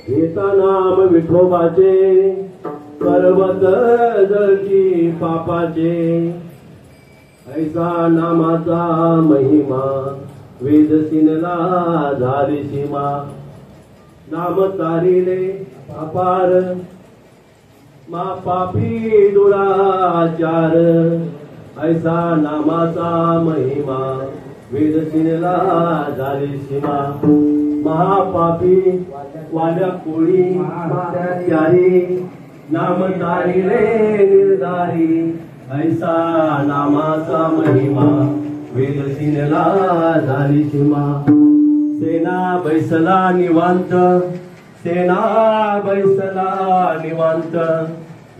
घेता नाम विठोबाचे पर्वत जळती पापाचे ऐसा नामाचा महिमा वेद सिनला झाली सीमा नाम तारिले अपार मा पापी दुराचार ऐसा नामाचा महिमा वेद सिनला झाली सीमा महापापी वाल्या कोळी त्यारी नाम तारिले निर्धारी ऐसा नामाचा महिमा वेद सिनला झाली सीमा सेना बैसला निवांत सेना बैसला निवांत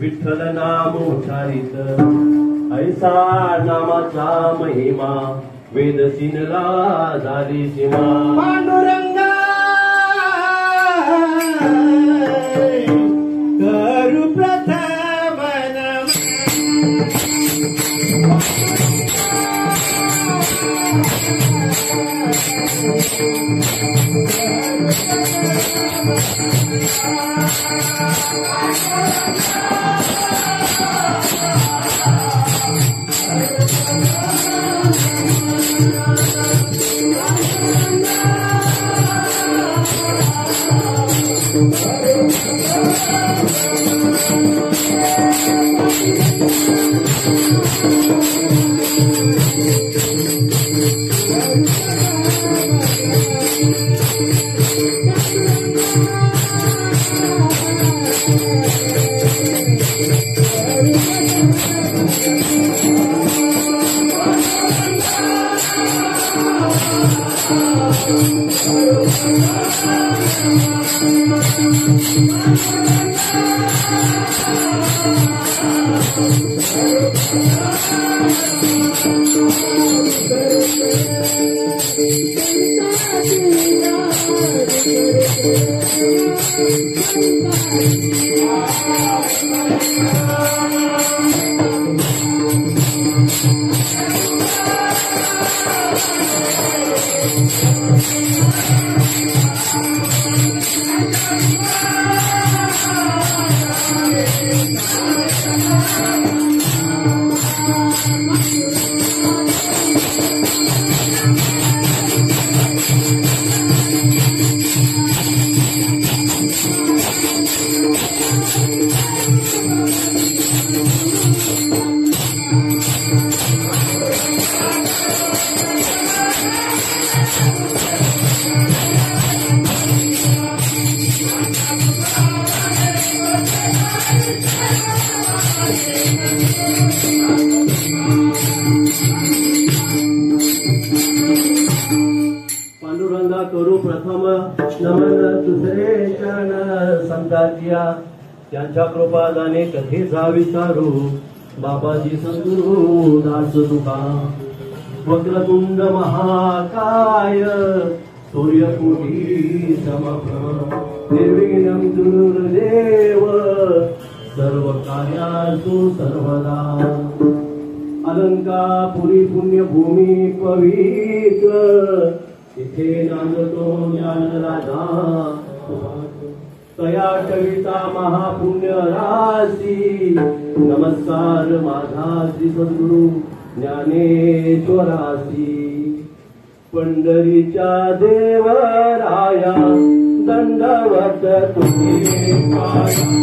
विठ्ठल नाम उच्चारित ऐसा नामाचा महिमा वेद सिनला झाली सीमा पांडुरंगा करू प्रथम पांडुरंगा करू प्रथम नमन दुसरे चरण संतांच्या त्यांच्या कृपादाने कथेचा विचारू बाबाजी सद्गुरु दास तुका वक्रतुंड महाकाय सूर्यकोटी समप्रभ निर्विघ्नं गुरुदेव सर्व कार्यासु सर्वदा अलंकापुरी पुण्यभूमी पवित्र तिथे नांदतो ज्ञान राजा तया कविता महापुण्य राशी नमस्कार माझा श्री सद्गुरु ज्ञानेश्वरासी पंढरीच्या देवराया दंडवत तुझे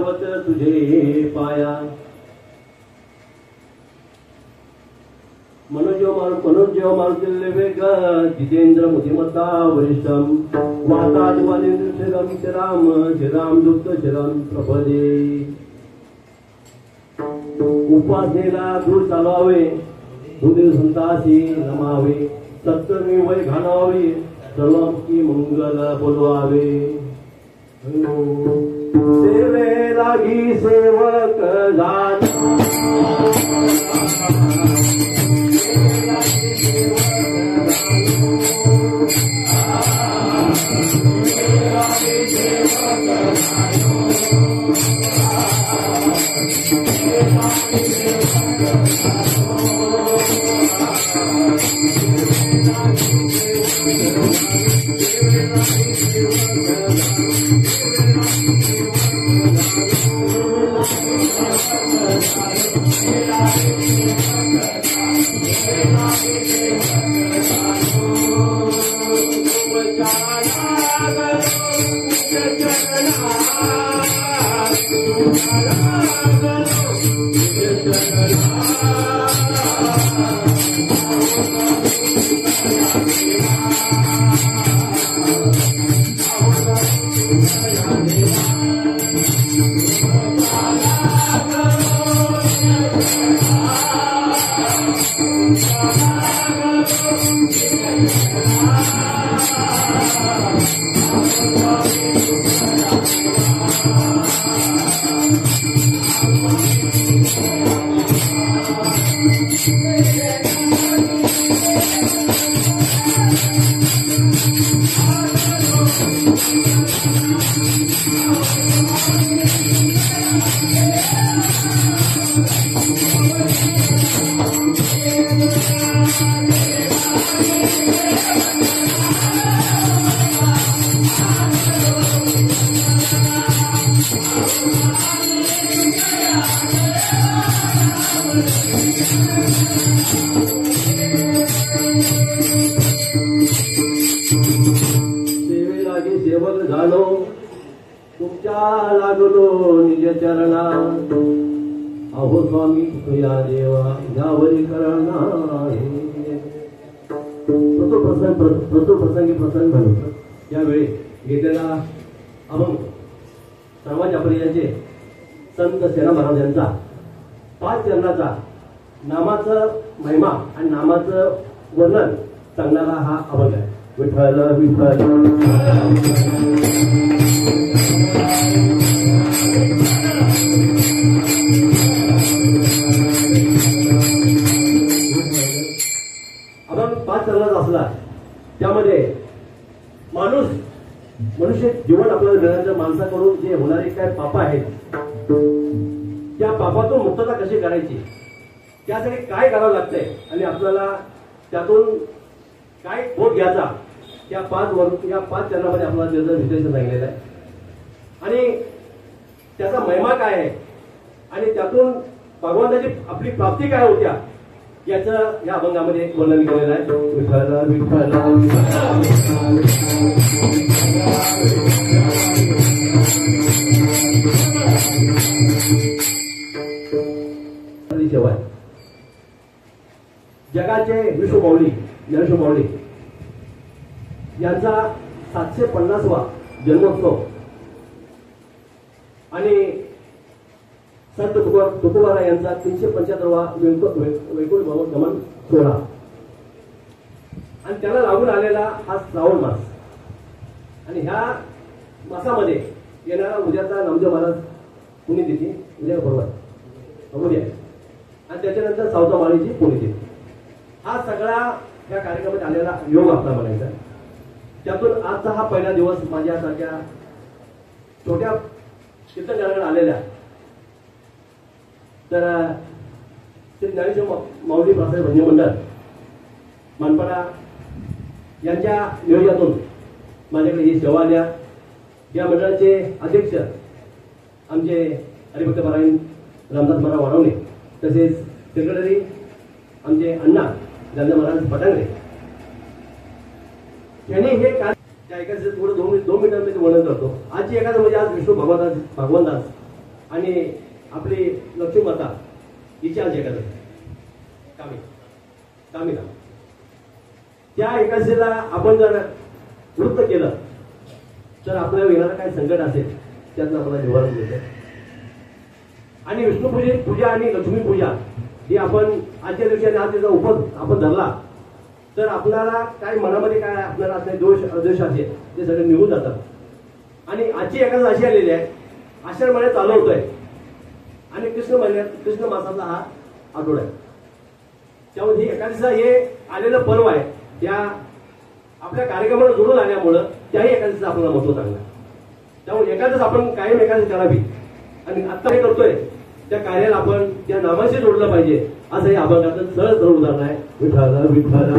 दंडवत तुझे पाया मनोजव मारुतिल्य वेग जितेंद्र बुद्धिमत्ता वरिष्ठम वाताद वालेंद्र श्रीराम दुक्त श्रीराम प्रभदे उपासनेला दूर चालवावे भूदेव संतासी नमावे सत्कर्मी वय घालावे सर्वांची मंगल बोलवावे सेवे लागी सेवक झाला सेवक झालो तुमच्या लागलो निज चरणा अहो स्वामी तुया देवा यावरी करणा प्रसंगी प्रसंग झालो यावेळी घेतलेला अभंग सर्वांच्या परिचयाचे संत सेना महाराज यांचा 5 चरणाचा नामाचं महिमा आणि नामाचं वर्णन सांगणारा हा अभंग आहे. विठ्ठल विठ्ठल अभंग 5 चरणाचा असला त्यामध्ये मनुष्य जीवन आपल्याला मिळाल्यानंतर माणसाकडून जे होणारे काय पाप आहेत त्या पापातून मुक्तता कशी करायची त्यासाठी काय करावं लागतंय आणि आपल्याला त्यातून काय बोध घ्यायचा या 5 चरणामध्ये आपल्याला त्याचं विश्लेषण सांगितलेलं आहे आणि त्याचा महिमा काय आहे आणि त्यातून भगवंताची आपली प्राप्ती काय होत्या याचं या अभंगामध्ये वर्णन केलेलं आहे. विठ्ठल विठ्ठल सेवा जगाचे विश्वमौली ज्ञानेश्वर माऊली यांचा 750वा जन्मोत्सव आणि संत तुकोबारा यांचा 375वा वैकुंठ गमन सोहळा आणि त्याला लागून आलेला हा श्रावण मास आणि ह्या मासामध्ये येणारा उद्याचा नामदेव महाराज पुण्यतिथी उद्या बरोबर उद्या आणि त्याच्यानंतर सावता माळीची पुण्यतिथी हा सगळा या कार्यक्रमात आलेला योग आपला म्हणायचा. त्यातून आजचा हा पहिला दिवस माझ्यासारख्या छोट्या कीर्तनकारांकडे आलेल्या तर श्री ज्ञानेश्वर माऊली प्रासाद भजनी मंडळ मानपाडा यांच्या नियोजनातून माझ्याकडे ही सेवा आल्या. या मंडळाचे अध्यक्ष आमचे हरिभक्त पारायण रामदास महाराज वाढवणे तसेच सेक्रेटरी आमचे अण्णा ज्ञानदेव महाराज पटांगरे यांनी हे कार्य त्या एकाच थोडं 2 मिनिटांमध्ये वर्णन करतो. आजची एखादं म्हणजे आज विष्णू भगवंतास आणि आपली लक्ष्मी माता हिची आज एकादशी कामिला. त्या एकादशीला आपण जर वृत्त केलं तर आपल्याला येणारं काय संकट असेल त्यातनं आपल्याला निवारण मिळतं. आणि विष्णुपूजे पूजा आणि लक्ष्मी पूजा ही आपण आजच्या दिवशी आणि आज त्याचा उपवास आपण धरला तर आपल्याला काय मनामध्ये काय आपल्याला असले दोष अदोष असेल ते सगळे निघून जातात. आणि आजची एकादशी अशी आलेली आहे, आषाढ महिन्यात चालू होतोय आणि कृष्ण मासाचा हा आठवडा आहे. त्यामुळे ही एकादशीचा हे आलेलं पर्व आहे, त्या आपल्या कार्यक्रमाला जोडून आल्यामुळं त्याही एकादशीचं आपल्याला महत्व चांगलं आहे. त्यामुळे एकादश आपण कायम एकादशी करावी आणि आता हे करतोय त्या कार्याला आपण त्या नामाशी जोडलं पाहिजे असं हे अभंगाचं सरळ उदाहरण आहे. विठ्ठल विठ्ठल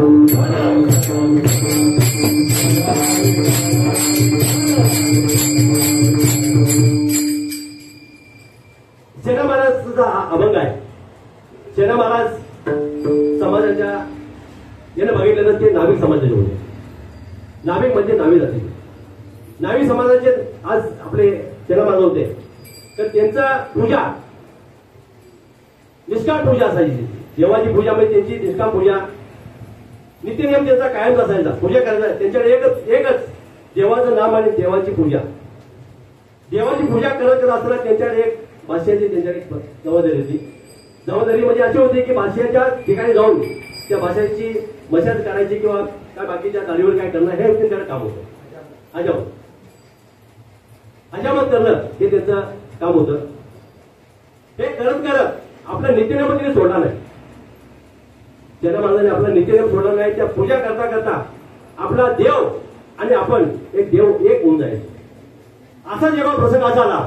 सेना महाराजचा हा अभंग आहे. सेना महाराज समाजाच्या यानं बघितलं ते नाविक समाजाचे होते. नाविक म्हणजे नावी जाती. नावी समाजाचे आज आपले सेना महाराज होते तर त्यांचा पूजा निष्काम पूजा असायची. देवाची पूजा म्हणजे त्यांची निष्काम पूजा, नित्यनियम त्यांचा कायम असायचा. पूजा करायचा त्यांच्याकडे एकच देवाचं नाम आणि देवाची पूजा. देवाची पूजा करत असताना त्यांच्याकडे एक भाष्याची त्यांच्याकडे जबाबदारी होती. जबाबदारी म्हणजे अशी होती की भाष्याच्या ठिकाणी जाऊन त्या भाषेची मशाज करायची किंवा काय बाकीच्या गाडीवर काय करणं हे त्यांच्याकडे काम होतं. अजामत करणं हे त्यांचं काम होतं. हे करत करत आपला नित्यनियम तिने सोडला नाही. ज्यांना महाराजांनी आपला नित्यनियम सोडला नाही, त्या पूजा करता करता आपला देव आणि आपण एक होऊन जाईल. असा जेव्हा प्रसंग असा आला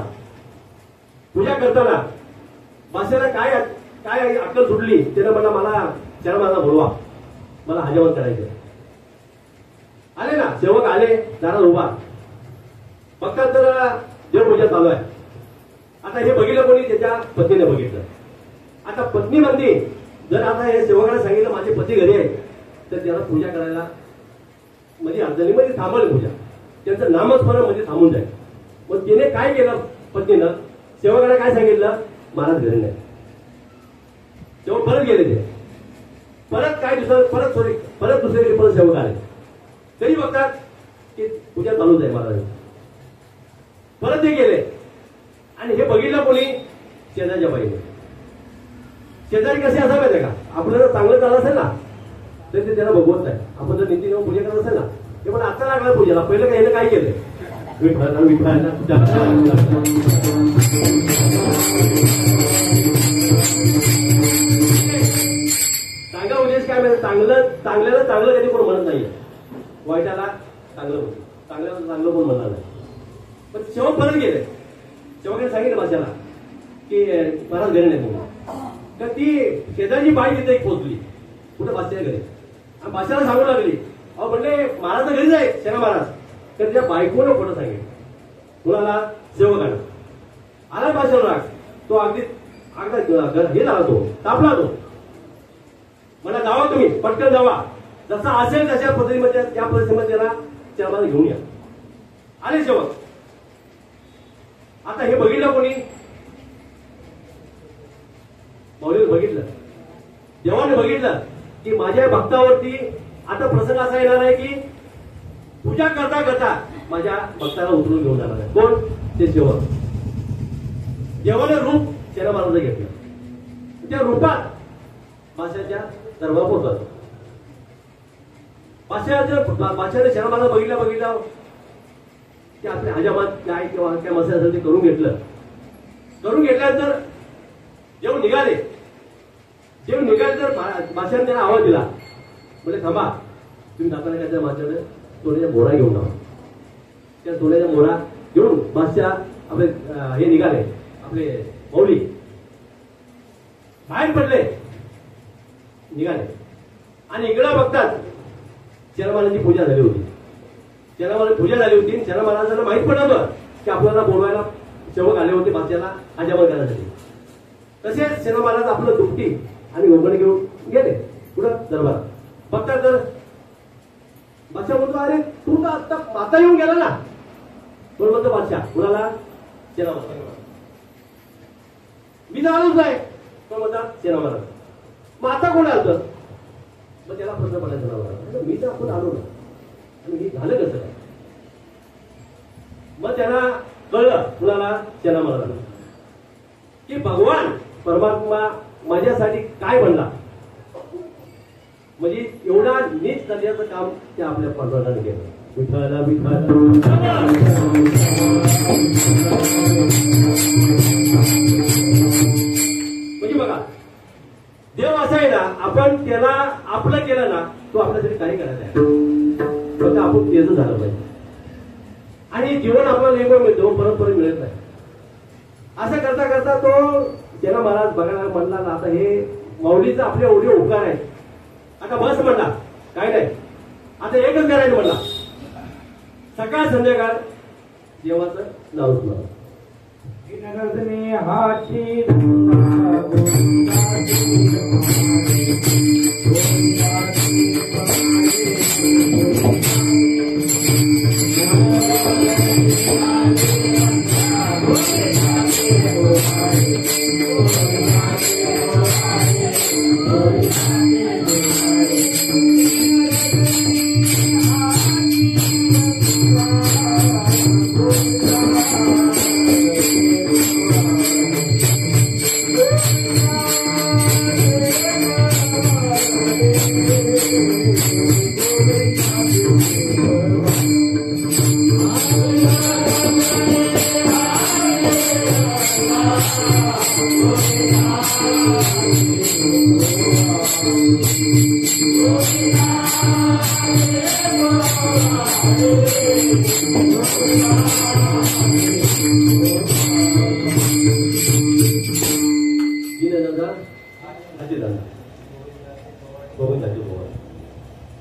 पूजा करताना भाषेला काय अक्कल सुटली त्यानं मला त्याला मला बोलवा, मला हजामत करायचं. आले ना सेवक आले दारात उभा बघतात तर देवपूजा चालू आहे. आता हे बघितलं कोणी, त्याच्या पत्नीने बघितलं. आता पत्नी म्हणते जर आता हे सेवकाला सांगितलं माझे पती घरी आहे तर त्याला पूजा करायला म्हणजे अडचणीमध्ये थांबवली पूजा, त्यांचं नामस्मरण म्हणजे थांबून जाईल. मग तिने काय केलं पत्नीनं, सेवकाला काय सांगितलं महाराज घरी नाही. सेवक परत गेले. ते परत काय परत दुसऱ्या दिवशी परत सेवक आले तरी बघतात की पूजा चालूच आहे महाराज. परत ते गेले आणि हे बघितलं कोणी, शेजारच्या बाईने. शेजारी कसे असा माहिती का, आपल्याला चांगलं चाललं असेल ना तर ते त्याला बघवत नाही. आपण जर नितीन पूजा करत असेल ना ते पण आता लागला पूजेला, पहिलं काय काय केलं विठ्ठल विठ्ठल सांगा उद्देश काय माहिती, चांगल्याला चांगलं कधी कोण म्हणत नाहीये, वाईटाला चांगलं म्हणतो, चांगल्याला चांगलं कोण म्हणणार नाही. पण शेवट परत गेले. शेवकाने सांगितलं भाषाला की महाराज घरी नाही म्हणून. तर ती शेजारची बाई तिथे एक पोहोचली कुठं भाषेच्या घरी आणि भाषाला सांगू लागली, अहो म्हणले महाराज तर घरीच आहे सेना महाराज. तर त्या बायकोनं खोटं सांगितलं कुणाला, सेवकानं. आला भाषेला राग, तो अगदी हे झाला, तो तापला. तो मला जावा तुम्ही पटकन जावा, जसा असेल तशा पद्धतीमध्ये त्या परिस्थितीमध्ये त्याला सेना घेऊन या. आले सेवक. आता हे बघितलं कोणी, मौलीने बघितलं, देवाने बघितलं की माझ्या भक्तावरती आता प्रसंग असा येणार आहे की पूजा करता करता माझ्या भक्ताला उतरून घेऊन जाणार आहे. कोण, ते सेवक. देवाने रूप सेना महाराज घेतलं. त्या रूपात भाषाच्या दरबार पोहोचत. भाषाने सेना महाराज बघितलं की आपले हजामात काय किंवा काय मसाले असेल ते करून घेतलं. करून घेतल्यानंतर जेव्हा निघाले तर भाषाने त्यांना आवाज दिला, म्हणजे थांबा तुम्ही जाताना काय त्या माझ्याकडे सोन्याच्या मोहरा घेऊन जावा. त्या सोन्याच्या मोहरा घेऊन भाषा आपले हे निघाले, आपले मौली बाहेर पडले, निघाले. आणि इकडं बघतात सेना महाराजांची पूजा झाली होती. सेना महाराज पूजा झाली होती. सेना महाराजांना माहित पडलं की आपल्याला बोलवायला सेवक आले होते भाषेला हजामत करण्यासाठी. तसेच सेना महाराज आपलं दुपटी आणि गोगण घेऊन गेले कुठं दरबार. बघतात तर बादशाह म्हणतो, अरे तू तर आता येऊन गेला ना. कोण म्हणतो बादशाह, कुणाला, सेना महाराज. मी तर आलोच नाही. पण म्हणतात सेना महाराज. मग आता कोण आलं? मग त्याला प्रश्न पडायचा ना, मी तर आपण आलो ना आणि हे झालं कसं काय? मग त्यांना कळलं कुणाला? सेना महाराजांना की भगवान परमात्मा माझ्यासाठी काय बनला. म्हणजे एवढा नीट करण्याचं काम त्या आपल्या पांडुरंगाने केलं. विठ्ठला विठ्ठला म्हणजे बघा, देव असा आहे ना, आपण त्याला आपलं केलं ना, तो आपल्यासाठी काही करायचा आहे. फक्त आपण तेच झालं पाहिजे. आणि जीवन आपल्याला एक मिळतो, परत परत मिळत नाही. असं करता करता तो सेना महाराज बघायला म्हणला ना, आता हे माऊलीचा आपले एवढे उपकार आहे, आता बस म्हणला, काय नाही, आता एकच करायचं म्हणला, सकाळ संध्याकाळ देवाचं नाव स्मरण. हाती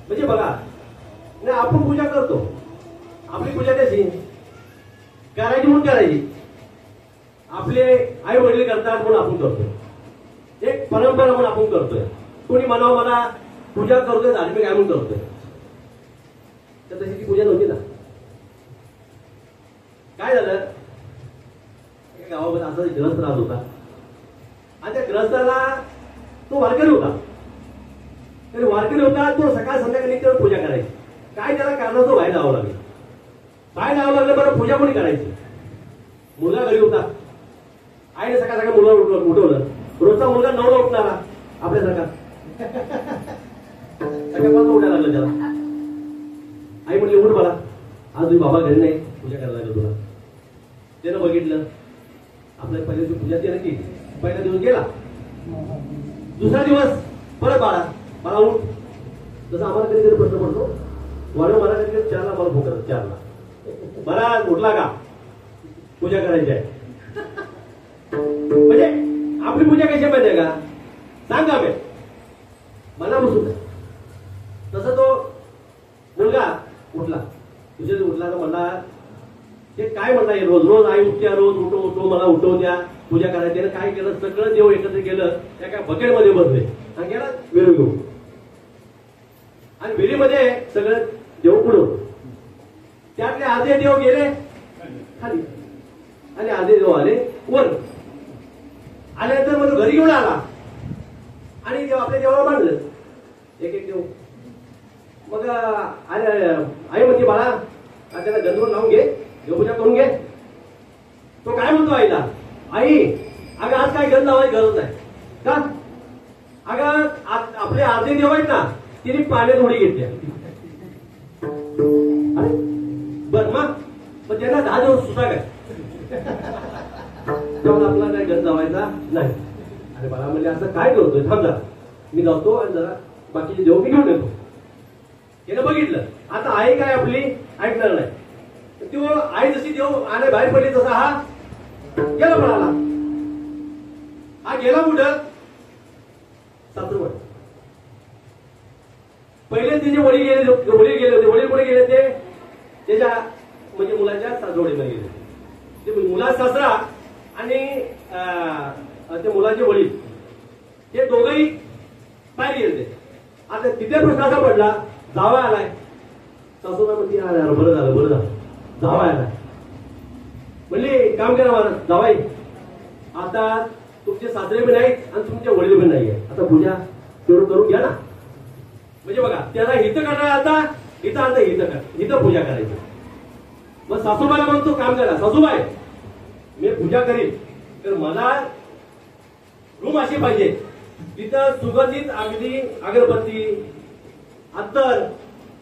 म्हणजे बघा, नाही आपण पूजा करतो, आपली पूजा कशी करायची म्हणून करायची. आपले आई वडील करतात म्हणून आपण करतोय, एक परंपरा म्हणून आपण करतोय. कोणी म्हणावं मला पूजा करतोय धार्मिक आहे म्हणून करतोय, तर तशी ती पूजा नव्हती ना. काय झालं, एका गावामध्ये असा ग्रस्त राहत होता आणि त्या ग्रस्ताला तो वारकरी होता. तरी वारकरी होता, तो सकाळ संध्याकाळी त्यावर पूजा करायची. काय त्याला कारणाचं बाहेर जावं लागलं. बाहेर जावं लागलं, बरं पूजा कोणी करायची? मुलगा घरी होता. आईने सकाळ सकाळ मुलगा उठवलं. रोजचा मुलगा 9ला उठणारा आपल्यासारखा, सकाळपासून उठायला लागलं त्याला. आई म्हणली उठ मला, आज तुम्ही बाबा घरी नाही, पूजा करायला लागलं तुला. त्यानं बघितलं, आपल्या पहिल्या दिवशी पूजा त्यानं केली. पहिला दिवस गेला, दुसरा दिवस परत बाळा मला उठ. जसं आम्हाला कधीतरी प्रश्न पडतो, वारं मला कधी 4ला मला भूक करत, 4ला मला उठला का पूजा करायची आहे. म्हणजे आपली पूजा कशी माहिती आहे का? सांगा बे मला बसून. तसं तो मुलगा उठला, दुसऱ्या दिवशी उठला तर म्हणला, ते काय म्हणता येईल, रोज रोज आई उठत्या, रोज उठो मला उठवत्या, पूजा करायची. त्यानं काय केलं, सगळं देव एकत्र केलं, त्या काय बकेटमध्ये बसले आणि गेला विरू घेऊन. आणि विहिरीमध्ये सगळं देव पुढं, त्यातले अर्धे देव गेले खाली आणि अर्धे देव आले वर. आल्यानंतर मग घरी घेऊन आला आणि देव आपल्या देवाला बांधलं एक एक देव. मग आई म्हणते बाळा त्याला गंधवून लावून घे, देवपूजा करून घे. तो काय म्हणतो आईला, आई अगं आज काय गंध लावायची गरज नाही का? अगं आपले अर्धे देव आहेत ना, तिने पाण्यात उडी घेतल्या. अरे बर मग त्यांना 10 दिवस सुद्धा काय तेव्हा आपला काय गंध लावायचा नाही. अरे मला म्हणजे असं काय करतोय, थांब जरा मी जातो आणि जरा बाकीचे देव मी घेऊन येतो. त्यानं बघितलं, आता आई काय आपली ऐकणार नाही. तो आई जशी देव आणे बाहेर पडली तसा हा गेला पळाला. हा गेला कुठं? सासरवड. पहिले तिचे वडील गेले होते. वडील कुठे गेले ते त्याच्या म्हणजे मुलाच्या सासरवडीमध्ये गेले. ते मुला सासरा आणि ते मुलाचे वडील हे दोघंही बाहेर गेले. आता तिथे प्रश्न असा पडला, जावा आलाय. सासूला म्हणते बरं झालं जावा आलाय. म्हणले काम करा मला जावाई, आता तुमचे सासरे पण नाहीत आणि तुमचे वडील पण नाहीये. आता पूजा तेवढं करून घ्या ना. म्हणजे बघा त्याला हिथं करणार, आता इथं आता इथं पूजा करायची. मग सासूबाईला म्हणतो काम करा, सासूबाई मी पूजा करीन तर मला रूम अशी पाहिजे तिथं सुगंधित अगदी अगरबत्ती अत्तर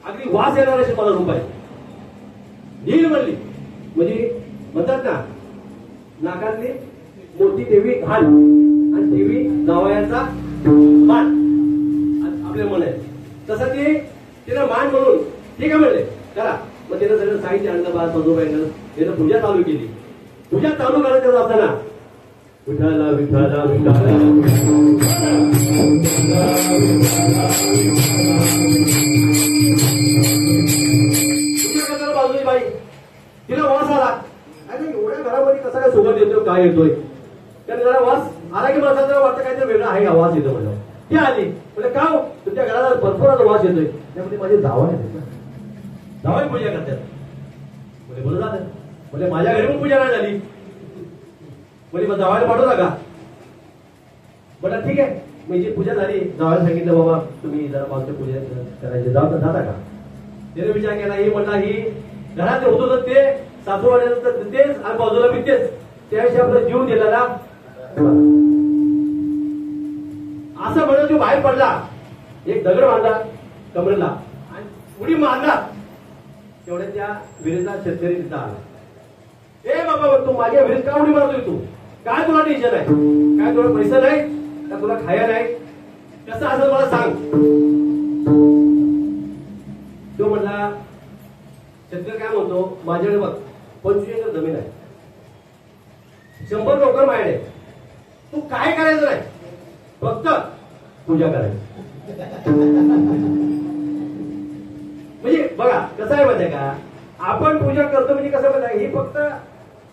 अगदी वास येणार अशी मला रूम पाहिजे. ढील म्हणली म्हणजे म्हणतात ना नाकातली मोठी देवी घाल आणि देवी जावयाचा मान आपल्या मन आहे तसं ते तिला मान म्हणून ठीक आहे म्हणले करा. मग तिनं सगळं साहित्य आणलं बा सजोबाईनं तिनं पूजा चालू केली. पूजा चालू करायचं असताना विठाला विठाला विठाला बाजूची बाई तिला वास आला. अरे एवढ्या घरामध्ये कसा काय सुगंध येतो काय येतोय कारण जरा वास आला की मला जरा वाटतं काहीतरी वेगळा आहे का वास येतो. म्हणजे ती आली म्हणजे का तुमच्या घराला भरपूर वास येतोय त्यामध्ये माझे जावं आहे जावई पूजा करतात. म्हणजे बोलत जात म्हणजे माझ्या घरी पण पूजा नाही झाली म्हणजे मग जावायला पाठवू नका. म्हटलं ठीक आहे म्हणजे पूजा झाली. जावायला सांगितलं बाबा तुम्ही जरा मागच्या पूजा करायचे जाता का. त्याने विचार केला ही म्हणला ही घरात होत होतं ते सासूवाड्यानंतर तेच आणि बाजूला मी तेच त्याविषयी आपला जीव दिला ना असं म्हणून तो बाहेर पडला. एक दगड बांधला कमरेला आणि उडी मारला. तेवढ्या त्या विहिरीचा शेतकरी तिथं आला. ए बाबा तू माझ्या विहिरीत का उडी मारतोय तू काय तुला टेन्शन आहे काय तुला पैसा नाही का तुला खाया नाही कसं असं मला सांग. तो म्हणला शेतकरी काय म्हणतो माझ्याकडे बघ 25 एकर जमीन आहे 100 नोकर माझ्याकडे तू काय करायचं नाही फक्त पूजा करायची. म्हणजे बघा कसं आहे माहिती आहे का आपण पूजा करतो म्हणजे कसं माहिती ही फक्त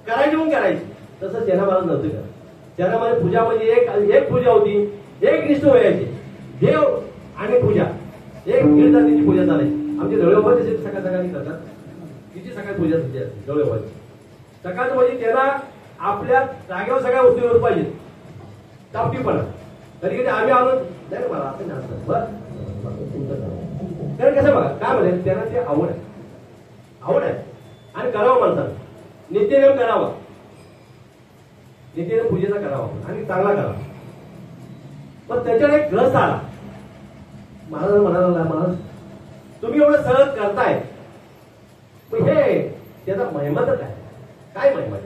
करायची म्हणून करायची. तसं सेना महाराज नव्हतं का. सेनामध्ये पूजा म्हणजे एक पूजा होती एक निष्ठ व्हायची देव आणि पूजा एक दीड जातीची पूजा चालायची. आमची जवळपास सकाळ सकाळी करतात तिची सकाळी पूजा जवळपास सकाळचं म्हणजे त्याला आपल्या जागेवर सगळ्या वस्तूवर पाहिजे टापटीपणा. कधी कधी आम्ही आलो नाही मला असं नसतं कारण कसं बघा काय म्हणेल त्यांना ते आवड आहे आणि करावं माणसानं नित्यनेम करावा नित्यनेम पूजेचा करावा आणि चांगला करावा. पण त्याच्यावर एक ग्रस्त आला. महाराज म्हणाला महाराज तुम्ही एवढं सरळ करताय पण हे त्याचा महिमा तर काय महिमा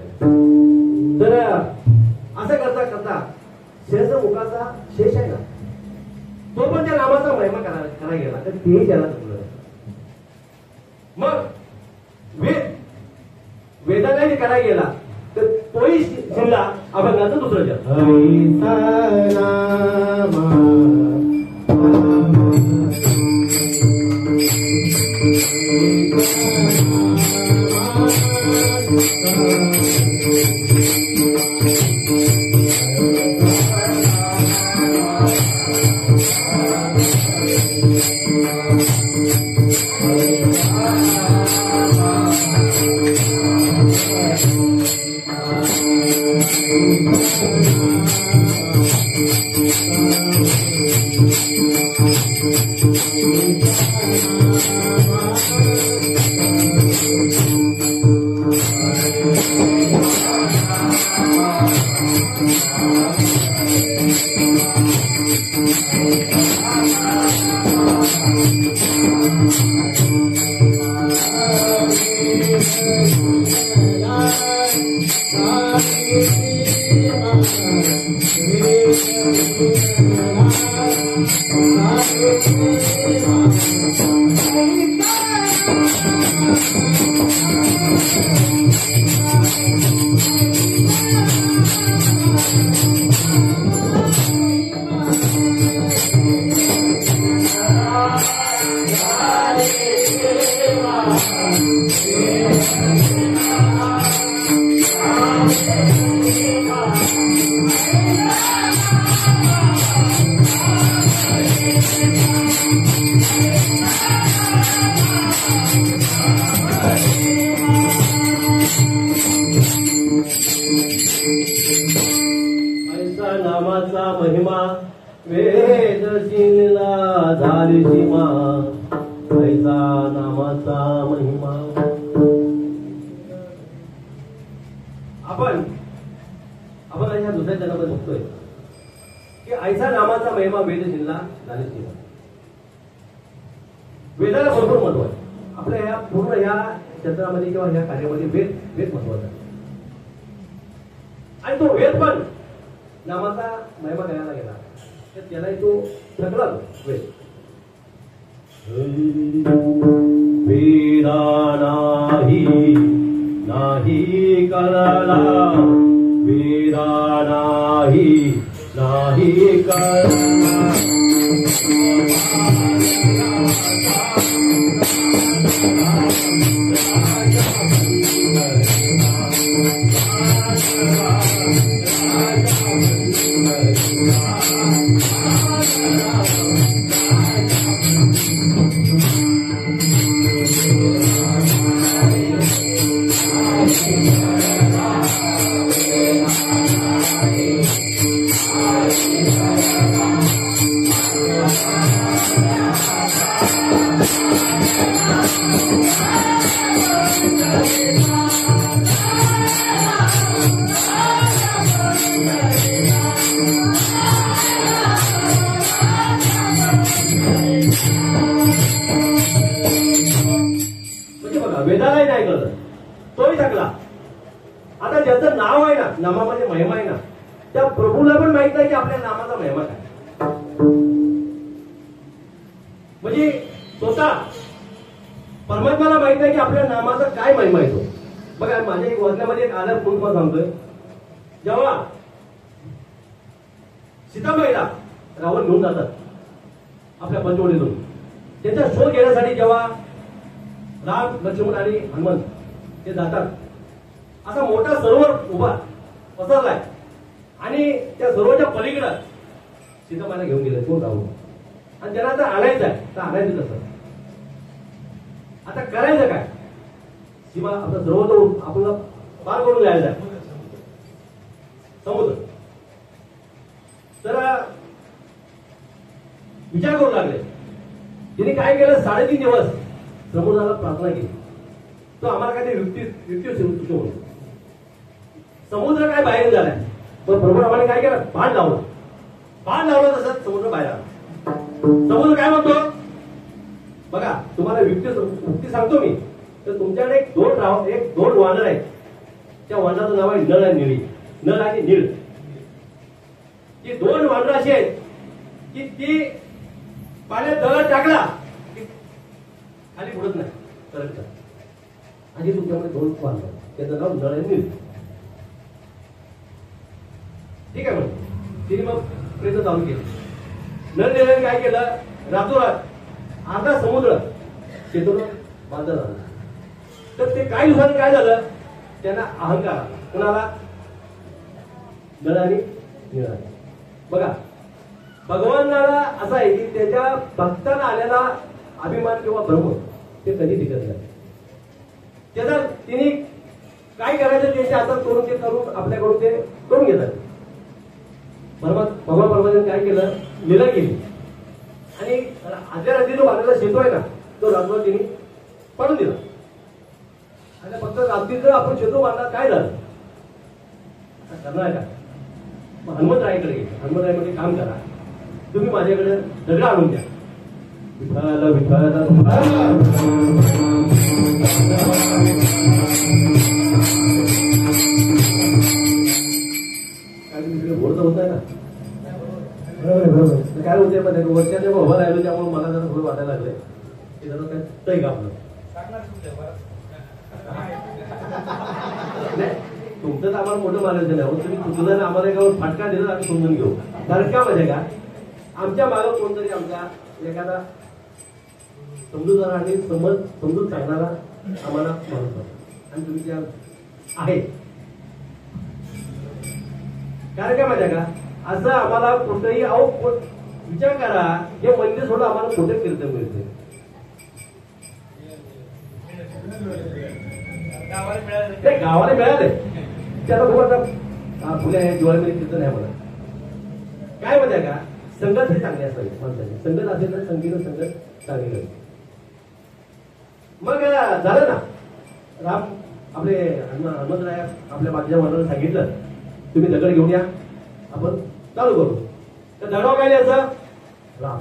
तर असं करता करता शेष मुखाचा शेष आहे ना तो पण त्या नामाचा महिमा करायला गेला तर तेही त्याला चुकलं. मग वेदांनी करायला गेला तर तोही शिरला अभंगाचं दुसरं जग. नामाचा महिमा वेद शिनला झाली सीमा ऐसा नामाचा महिमा. आपण ह्या दुसऱ्या चरणामध्ये बघतोय की ऐसा नामाचा महिमा वेद शिनला झाली सीमा. वेदाला भरपूर महत्व आहे आपल्या ह्या पूर्ण ह्या क्षेत्रामध्ये किंवा ह्या कार्यामध्ये. वेद महत्वाचा आहे आणि तो वेद पण नामाचा महिमा करायला गेला तर त्यालाही तो थकला वेद. वेदा नाही कळला वेदा नाही कळला. वेदालाही नाही कळलं तोही थकला. आता ज्याचं नाव आहे ना नामामध्ये महिमा आहे ना त्या प्रभूला पण माहित नाही की आपल्या नामाचा महिमा काय. म्हणजे स्वतः परमात्माला माहित नाही की आपल्या नामाचा काय महिमा येतो. बघा माझ्या एक वाचण्यामध्ये एक आधार पूर्ण सांगतोय. जेव्हा सीताबाईला रावण घेऊन जातात आपल्या पंचवटीतून त्यांचा शोध घेण्यासाठी जेव्हा राम लक्ष्मण आणि हनुमंत ते जातात असा मोठा सरोवर उभा पसरलाय आणि त्या सरोवरच्या पलीकडे सीताबाईला घेऊन गेले कोण राहून आणि त्यांना आता आणायचं आहे तर आणायचं कसं. आता करायचं काय. सीमा आपलं सरोवर आपल्याला पार करून जायचं आहे समुद्र. तर विचार करू लागले. तिने काय केलं 3.5 दिवस समुद्राला प्रार्थना केली. तो आम्हाला काय ते युक्ती समुद्र काय बाहेर झालाय पण प्रभू आम्हाला काय केलं बाण लावलं तसंच समुद्र बाहेर आला. समुद्र काय म्हणतो बघा तुम्हाला युक्ती सांगतो मी. तर तुमच्याकडे एक दोन वानर आहेत. त्या वानराचं नाव आहे नळ आणि निळी. नळ आणि नीळ. ती 2 वानर अशी आहेत की ती पाण्यात दगड टाकला की खाली बुडत नाही करत. आणि तुमच्यामध्ये 2 वानर त्याचं नाव नळ आणि नीळ. ठीक आहे मग तिने मग प्रयत्न चालू केले. नळ निळाने काय केलं रातोरात अर्धा समुद्र शेतून बांधला झाला. तर ते काही दिवसांनी काय झालं त्यांना अहंकार आला. कोणाला नळ आणि निळा. बघा भगवानाला असं आहे की त्याच्या भक्तांना आलेला अभिमान किंवा भ्रम ते कधी टिकत नाही. त्याचा तिने काय करायचं त्याच्या हातात करून ते करून आपल्याकडून ते करून घेतात. भगवान परमात्म्याने काय केलं लीला केली आणि आदल्या रात्री जो बांधलेला शेतू आहे ना तो रात्र तिने पडून दिला. आणि फक्त रात्रीचं आपण शेतू बांधला काय झालं करणार का. मग हनुमंतरायाकडे गेले. हनुमंतरायाकडे काम करा तुम्ही माझ्याकडे दगड आणून द्या. विठ्ठल विठ्ठल घोडचं होत आहे ना काय होते पण वर्षाच्या उभं राहिलो त्यामुळे मला जरा थोडं वाटायला लागलंय की जरा काय तय कापलं. नाही तुमचं तर आम्हाला मोठं मानायचं नाही. तुम्ही चुकलं आम्हाला एका फटका दिला आम्ही समजून घेऊ. कारण का माहिती का आमच्या मागं कोणतरी आमचा एखादा समजूतदार आणि समजून सांगणारा आम्हाला माणूस आणि तुम्ही त्या आहे. कारण काय माहिती का असं आम्हाला कुठेही विचार करा हे मंदिर सोडून आम्हाला कुठे कीर्तन मिळते. ते गावाला मिळाले त्याला खूप आता फुले आहे दिवाळीमध्ये कीर्तन आहे मला काय माहिती आहे का, संगत हे चांगले असावे माणसाने. संगत असेल तर संगत चांगली. मग झालं ना, राम आपले हनुमंतराय आपल्या बाकीच्या माणसाला सांगितलं तुम्ही दगड घेऊन या, आपण चालू करू. तर दगडावर काय लिहायचं, राम.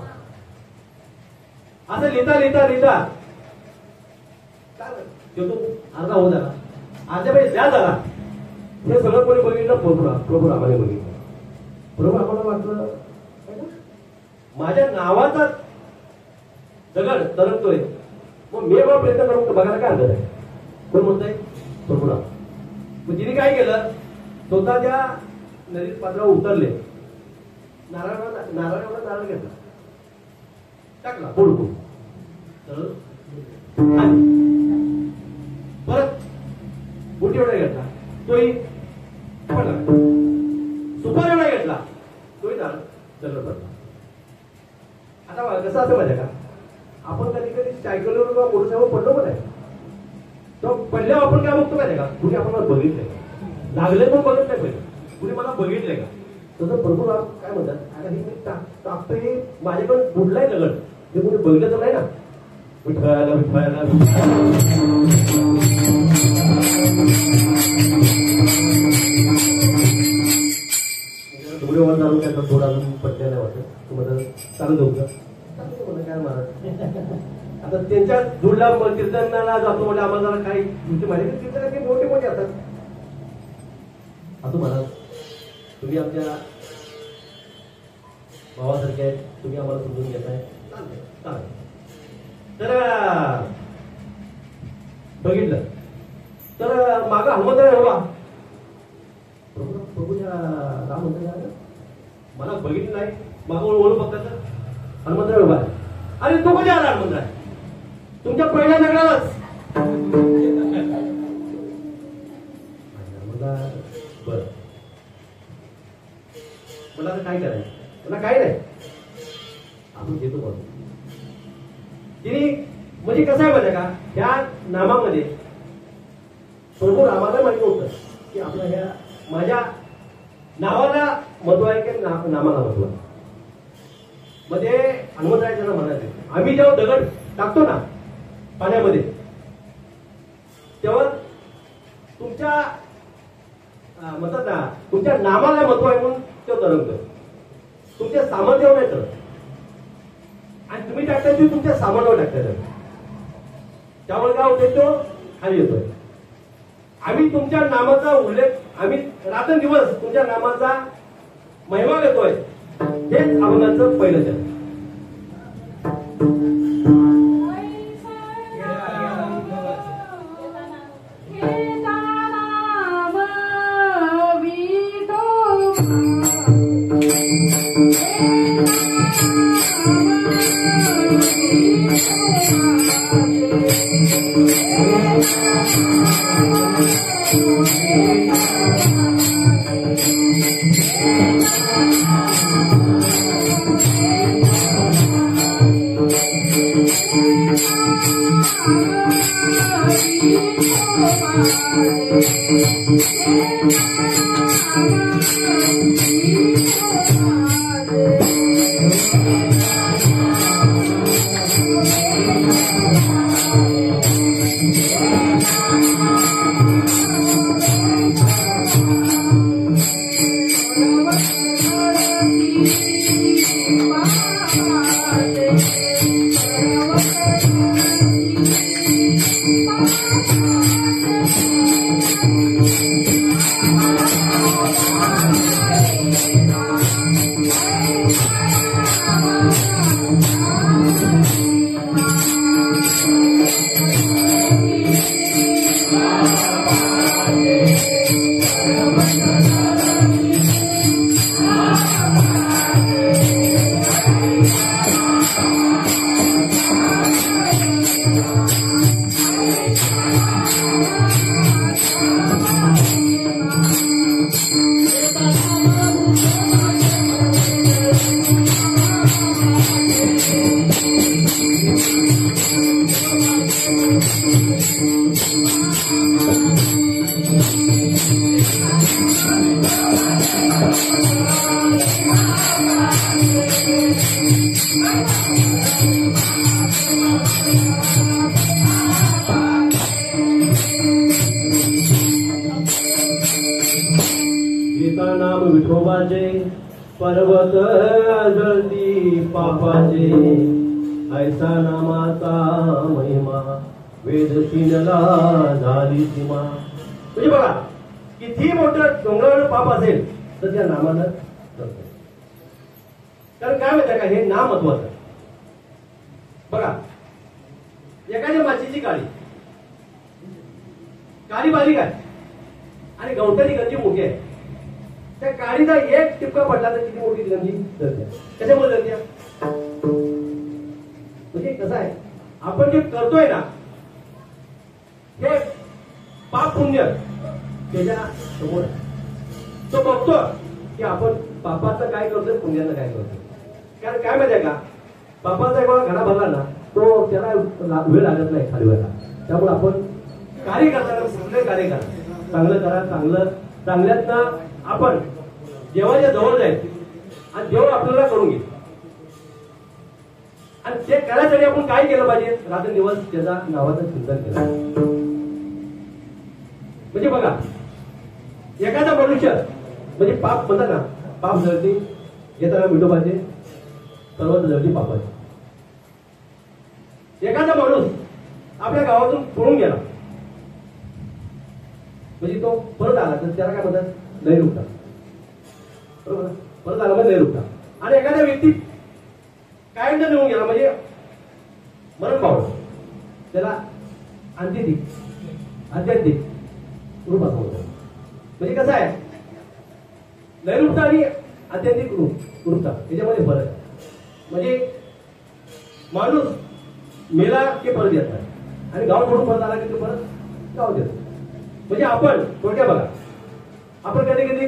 असं लिहिता लिहिता लिहिता तो अर्धा होत आला, अर्ध्या वेळेस ज्या झाला हे सगळं कोणी बघितलं, प्रभू रामाने बघितलं. प्रभू आम्हाला वाटलं माझ्या नावाचा दगड तरंगतोय, मग मी एवढा प्रयत्न करून बघायला काय अर्थ आहे. कोण म्हणतंय, प्रभू राम. मग तिने काय केलं, स्वतःच्या नदीत पात्रावर उतरले, नारळ घेतला, टाकला फोडून, परत बुटी एवढा घेतला, तोही पडला. सुपारी एवढा घेतला, तोही दगड पडला. आता कसं असं माहिती का, आपण कधी कधी सायकलवर किंवा मोटरसायकलवर पडलो पण आहे, तर पडल्यावर आपण काय बघतो माहिती का, कुणी आपल्याला बघितलंय, लागले पण बघत नाही पहिले, कुणी मला बघितलंय का. तसं भरपूर काय म्हणतात, आता हे मी टाकतोय माझ्याकडे बुडलाय दगड, हे कुणी बघितलं तर नाही ना. विठ्ठल विठ्ठल धुळेवर जाऊन त्याचा थोडा अजून पडलेला वाटत, तुम्हाला चालू देऊ का, काय महाराज. आता त्यांच्या धुळला कीर्तनाला जातो म्हणजे आम्हाला जरा काही तुमची माहिती, कीर्तनाचे मोठे मोठे असतात. असं महाराज तुम्ही आमच्या भावासारखे आहेत, तुम्ही आम्हाला समजून घेताय, चालेल. तर बघितलं तर मागं हनुमंतराय उभा, प्रभूच्या राम म्हणतात मला बघितलं नाही, मागं ओळख बघतात हनुमंतराय उभा आहे. अरे तो कधी आला हनुमंतराय, तुमच्या पहिल्या दगडालाच. बर मला आता काय करायचं, मला काय नाही, आपण घेतो म्हणून. तिने म्हणजे कसं आहे माहिती का, त्या नामामध्ये प्रभू रामाला माहिती होतं की आपल्या ह्या माझ्या नावाला महत्व आहे की नामाला महत्व आहे. मग ते हनुमंतराय त्यांना म्हणायचे, आम्ही जेव्हा दगड टाकतो ना पाण्यामध्ये, तेव्हा तुमच्या म्हणतात ना, तुमच्या नामाला महत्व आहे म्हणून तो तरंगतोय, तुमच्या सामर्थ्यावर नाही तरंगत. आणि तुम्ही टाकताय ते तुमच्या सामानावर टाकताय, त्यामुळे काय होतंय, तो खाली येतोय. आम्ही तुमच्या नामाचा उल्लेख, आम्ही रात्रंदिवस तुमच्या नामाचा महिमा घेतोय, हेच अभंगाचं पहिलं चरण. पर्वत जळती पापाचे, ऐसा नामाचा महिमा, वेद शिनला झाली सीमा. म्हणजे बघा किती मोठं डोंगरावर पाप असेल तर त्या नामानं जळतं. कारण काय माहिती का, हे नाम महत्वाचं. बघा एखाद्या माशीची काळी बारीक आहे आणि गवताची गंजी मोठी आहे. त्या काळीचा एक टिपका पडला तर किती मोठी गंजी जळते. कशामुळे जळते? म्हणजे कसं आहे, आपण जे करतोय ना हे पाप पुण्य त्याच्या समोर तो बघतो की आपण पापाचं काय करतोय, पुण्याचं काय करतोय. कारण काय माहिती आहे का, पापाचा एक घडा भरला ना तो त्याला वेळ लागत नाही खाली व्हायला. त्यामुळे आपण कार्य करताना कुठले कार्य करा, चांगलं करा. चांगल्यातनं आपण देवाच्या जवळ जाईल आणि देव आपल्याला करून घेईल. आणि ते करायसाठी आपण काय केलं पाहिजे, रात्र दिवस त्याचा नावाचं चिंतन केलं. म्हणजे बघा एखादा मनुष्य म्हणजे पाप म्हणतात ना, पाप जळती येताना विठोबाचे, सर्वच जळती पापाचे. एखादा माणूस आपल्या गावातून पळून गेला म्हणजे तो परत आला तर त्याला काय म्हणतात, नैरुक्ता. बरोबर, परत आला म्हणजे नैरुक्ता. आणि एखाद्या व्यक्ती कायम निघून गेला म्हणजे मरण पावलं, त्याला आध्यात्मिक रूप असं होतं. म्हणजे कसं आहे, नैरुक्ता आणि आध्यात्मिक रूपता याच्यामध्ये फरक आहे. म्हणजे माणूस मेला की परत येत नाही आणि गाव सोडून परत आला की तो परत गाव देतो. म्हणजे आपण थोडक्या बघा, आपण कधी कधी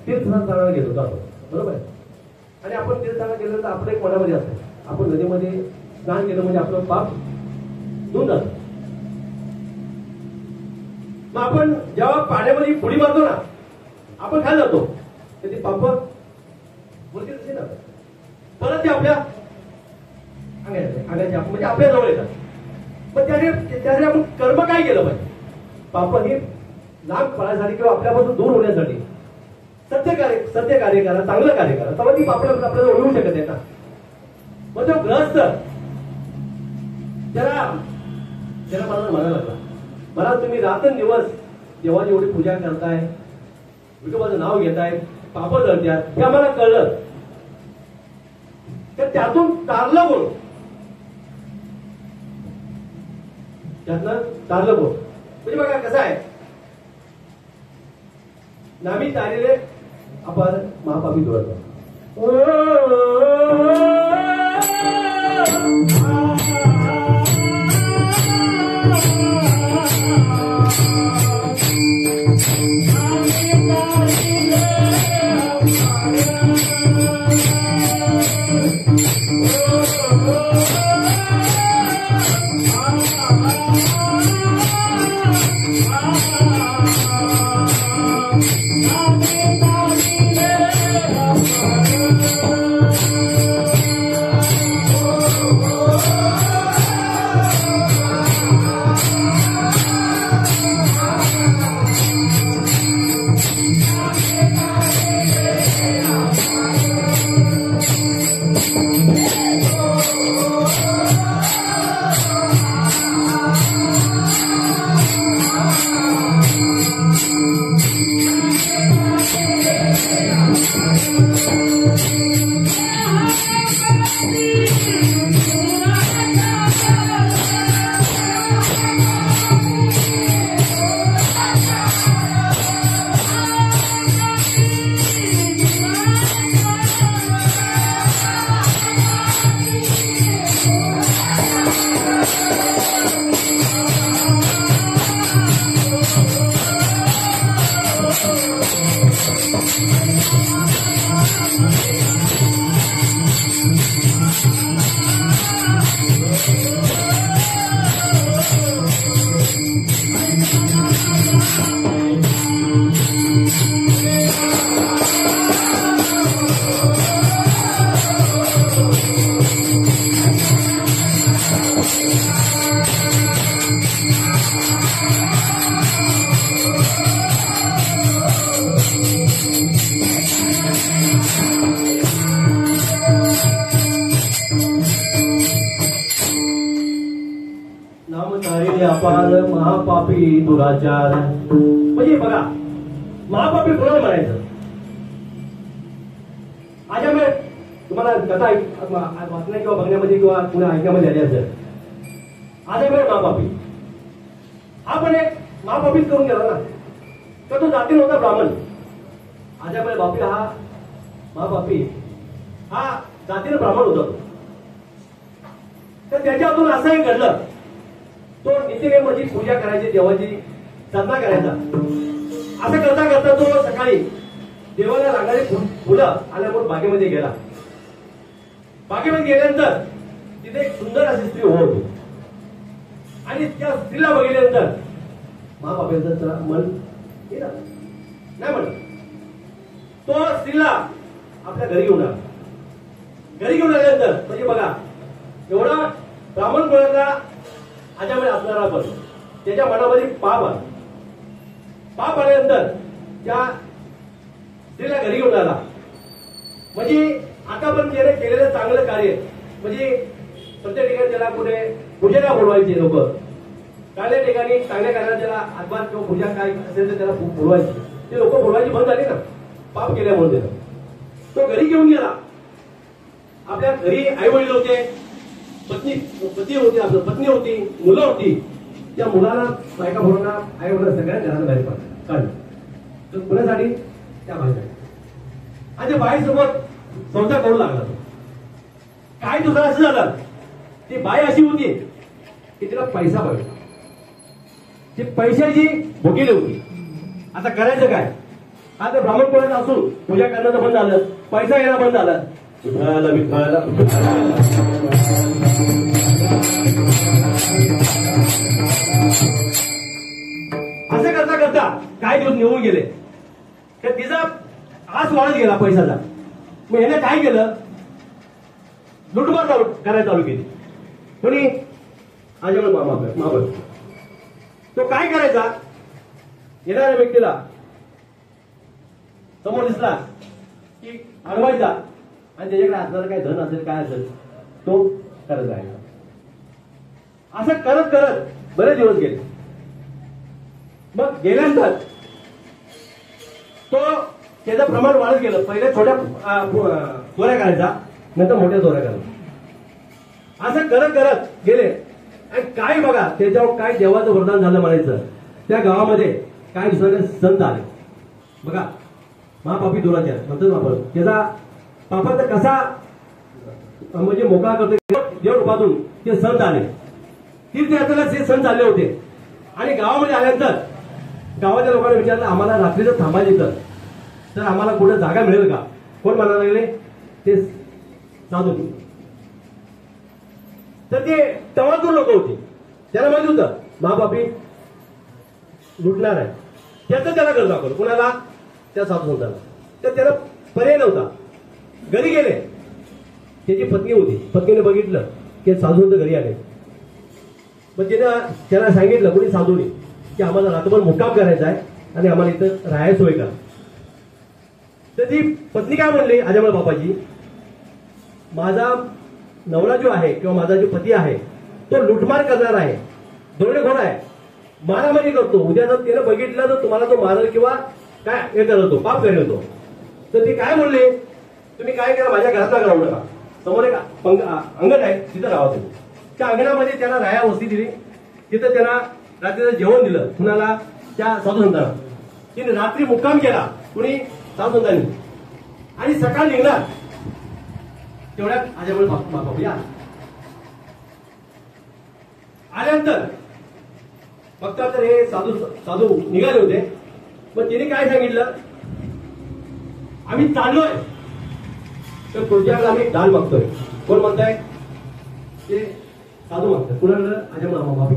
तीर्थस्थानाला गेलो जातो, बरोबर आहे. आणि आपण तीर्थस्थानाला गेलो तर आपलं एक मनामध्ये असतं, आपण नदीमध्ये स्नान केलं म्हणजे आपलं पाप धुवून जातं. मग आपण जेव्हा पाण्यामध्ये बुडी मारतो ना, आपण खाली जातो तर ती पाप वरती तसे जातात, परत ते आपल्या अंगाच्या म्हणजे आपल्या जवळ येतात. पण त्याने आपण कर्म काय केलं पाहिजे, पाप ही लांब पळायसाठी किंवा आपल्यापासून दूर होण्यासाठी सत्य कार्य करा, चांगलं कार्य करा, तेव्हा ती पापला आपल्याला ओढवू शकत आहे ना. मग तो ग्रस्त त्याला मला म्हणायला लागला, मला तुम्ही रात्रंदिवस देवाची एवढी पूजा करताय, विठोबाचं नाव घेताय, पाप जळत्यात हे आम्हाला कळलं, तर त्यातून तारलं बोल, त्यातनं तारलं बोल. म्हणजे बघा कसं आहे, नामी तारेले आपण महापापी धुळत. महापापी दुराचार. म्हणजे बघा, महापापी कोणाला म्हणायचं? आजमळे तुम्हाला कथा वाचण्या किंवा बघण्यामध्ये किंवा पुन्हा ऐकण्यामध्ये आली असेल. आजमळे महापापी हा पण एक महापापीच करून गेला ना, तर तो जातीन होता ब्राह्मण. आजमळे बापी हा महापापी हा जातीनं ब्राह्मण होता. तर त्याच्या हातून असंही घडलं, तो नित्यनेमाची पूजा करायची, देवाची साधना करायचा. असं करता करता तो सकाळी देवाला लागणारी फुलं आल्यामुळे बागेमध्ये गेला. बागेमध्ये गेल्यानंतर तिथे एक सुंदर अशी स्त्री उभी होती आणि त्या स्त्रीला बघितल्यानंतर महाबापाचं मन नाही म्हणत. तो स्त्रीला आपल्या घरी घेऊन आला. घरी घेऊन आल्यानंतर म्हणजे बघा, एवढा ब्राह्मण कोणाला आजमळे असणारा पण त्याच्या मनामध्ये पाप आला. पाप आल्यानंतर त्या स्त्रीला घरी घेऊन आला. म्हणजे आता पण त्याने केलेलं चांगलं कार्य, म्हणजे प्रत्येक ठिकाणी त्याला कुठे पूजेला बोलवायचे लोक, चांगल्या ठिकाणी चांगल्या कार्याला त्याला हातभार किंवा पूजा काय असेल तर त्याला बोलवायची. ते लोक बोलवायची बंद झाली ना पाप केल्यामुळे. त्याला तो घरी घेऊन गेला. आपल्या घरी आई वडील होते, पती होती, आपली पत्नी होती, मुलं होती. त्या मुलाला बायका मुलांना आई वडिला सगळ्या घरात बाहेर काढलं. तर कुणासाठी? त्या बाईसाठी. आणि त्या बाईसोबत संसार करू लागला. काय दुसरं असं झालं, ती बाई अशी होती की तिला पैसा पाहिजे. ती पैशाची भुकेली होती. आता करायचं काय? आता ब्राह्मण कोणाचं असून पूजा करणं बंद झालं, पैसा येणं बंद झालं. असं करता करता काही दिवस निघून गेले. तर तिचा आस वाढत गेला पैशाचा. मग याने काय केलं, लुटमार करायला चालू केली. कोणी? आजमळे महाबाप. तो काय करायचा, येणाऱ्या व्यक्तीला समोर दिसला की अडवायचा आणि त्याच्याकडे असणारं काय धन असेल काय असेल तो करत राहिला. असं करत करत बरेच दिवस गेले. मग गेल्यानंतर तो त्याचं प्रमाण वाढत गेलं. पहिले छोट्या चोऱ्या करायचा, नंतर मोठ्या चोऱ्या करायचा. असं करत करत गेले. आणि काय बघा, त्याच्यावर काय देवाचं वरदान झालं म्हणायचं. त्या गावामध्ये काय दुसऱ्या संत आले. बघा, महापापी दुराचार म्हणतात आपण. त्याचा पापाचा कसा म्हणजे मोकळा करतो देव रूपातून ते संत आले. तीर्थयात्रेला ते संत आले होते. आणि गावामध्ये आल्यानंतर गावाच्या लोकांना विचारलं, आम्हाला रात्रीचं थांबायचं तर आम्हाला कुठे जागा मिळेल का? कोण म्हणायला लागले? ते साधू. तर ते तवातूर लोक होते. त्याला माहिती होतं महापापी लुटणार आहे. त्याचं त्याला घर दाखवलं. कुणाला? त्या साधू संताला. तर त्याला पर्याय नव्हता. घरी गेले. त्याची पत्नी होती. पत्नीने बघितलं की साधू संत घरी आले. मग त्याला सांगितलं कोणी साधूने की आम्हाला रात्रभर मुक्काम करायचा आहे आणि आम्हाला इथं राहायला सोय करा. तर ती पत्नी काय म्हणली आजमळे बापाची, माझा नवरा जो आहे किंवा माझा जो पती आहे तो लुटमार करणार आहे, दरोडेखोर आहे, मारामारी करतो. उद्या जर त्यानं बघितलं तर तुम्हाला तो मारल किंवा काय हे करतो, पाप करेल तो. तर ती काय म्हणले, तुम्ही काय करा, माझ्या घरातला राहू नका. समोर एक अंगण आहे, तिथं राहा तुम्ही. त्या अंगणामध्ये त्याला राहायला वस्ती दिली. तिथं त्यांना रात्रीचं जेवण दिलं. कुणाला? त्या साधू संतांना. तिने रात्री मुक्काम केला. कुणी? साधू संतांनी. आणि सकाळ निघणार तेवढ्यात आजमळे बापा या आल्यानंतर फक्त तर हे साधू निघाले होते. मग तिने काय सांगितलं, आम्ही चाललोय तर तुझ्याकडे आम्ही दान मागतोय. कोण म्हणताय? ते साधू मागतात. कुणाला? आजमळे बापा.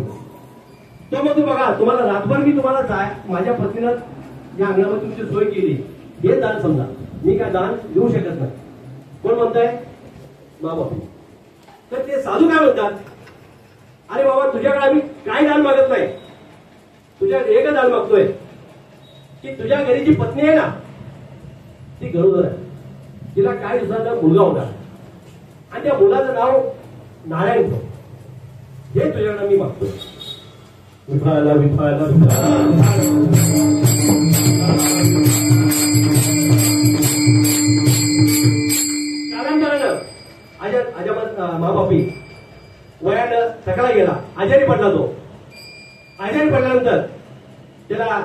तो मग तू बघा, तुम्हाला रातभर मी तुम्हाला माझ्या पत्नीनं या अंगणामध्ये तुमची सोय केली, हे दान समजा. मी काय दान देऊ शकत नाही. कोण म्हणताय? बापा. तर ते साधू काय म्हणतात, अरे बाबा तुझ्याकडे आम्ही काय दान मागत नाही, तुझ्या एकच दान मागतोय की तुझ्या घरी जी पत्नी आहे ना ती गरोदर आहे. तिला काय दिवसाचा मुलगा होता आणि त्या मुलाचं नाव नारायण ठेव. हे तुझ्याकडे मी मागतोय. विठाला विठाला कालांतरानं माबापी वयानं थकला गेला, आजारी पडला तो. आजारी पडल्यानंतर त्याला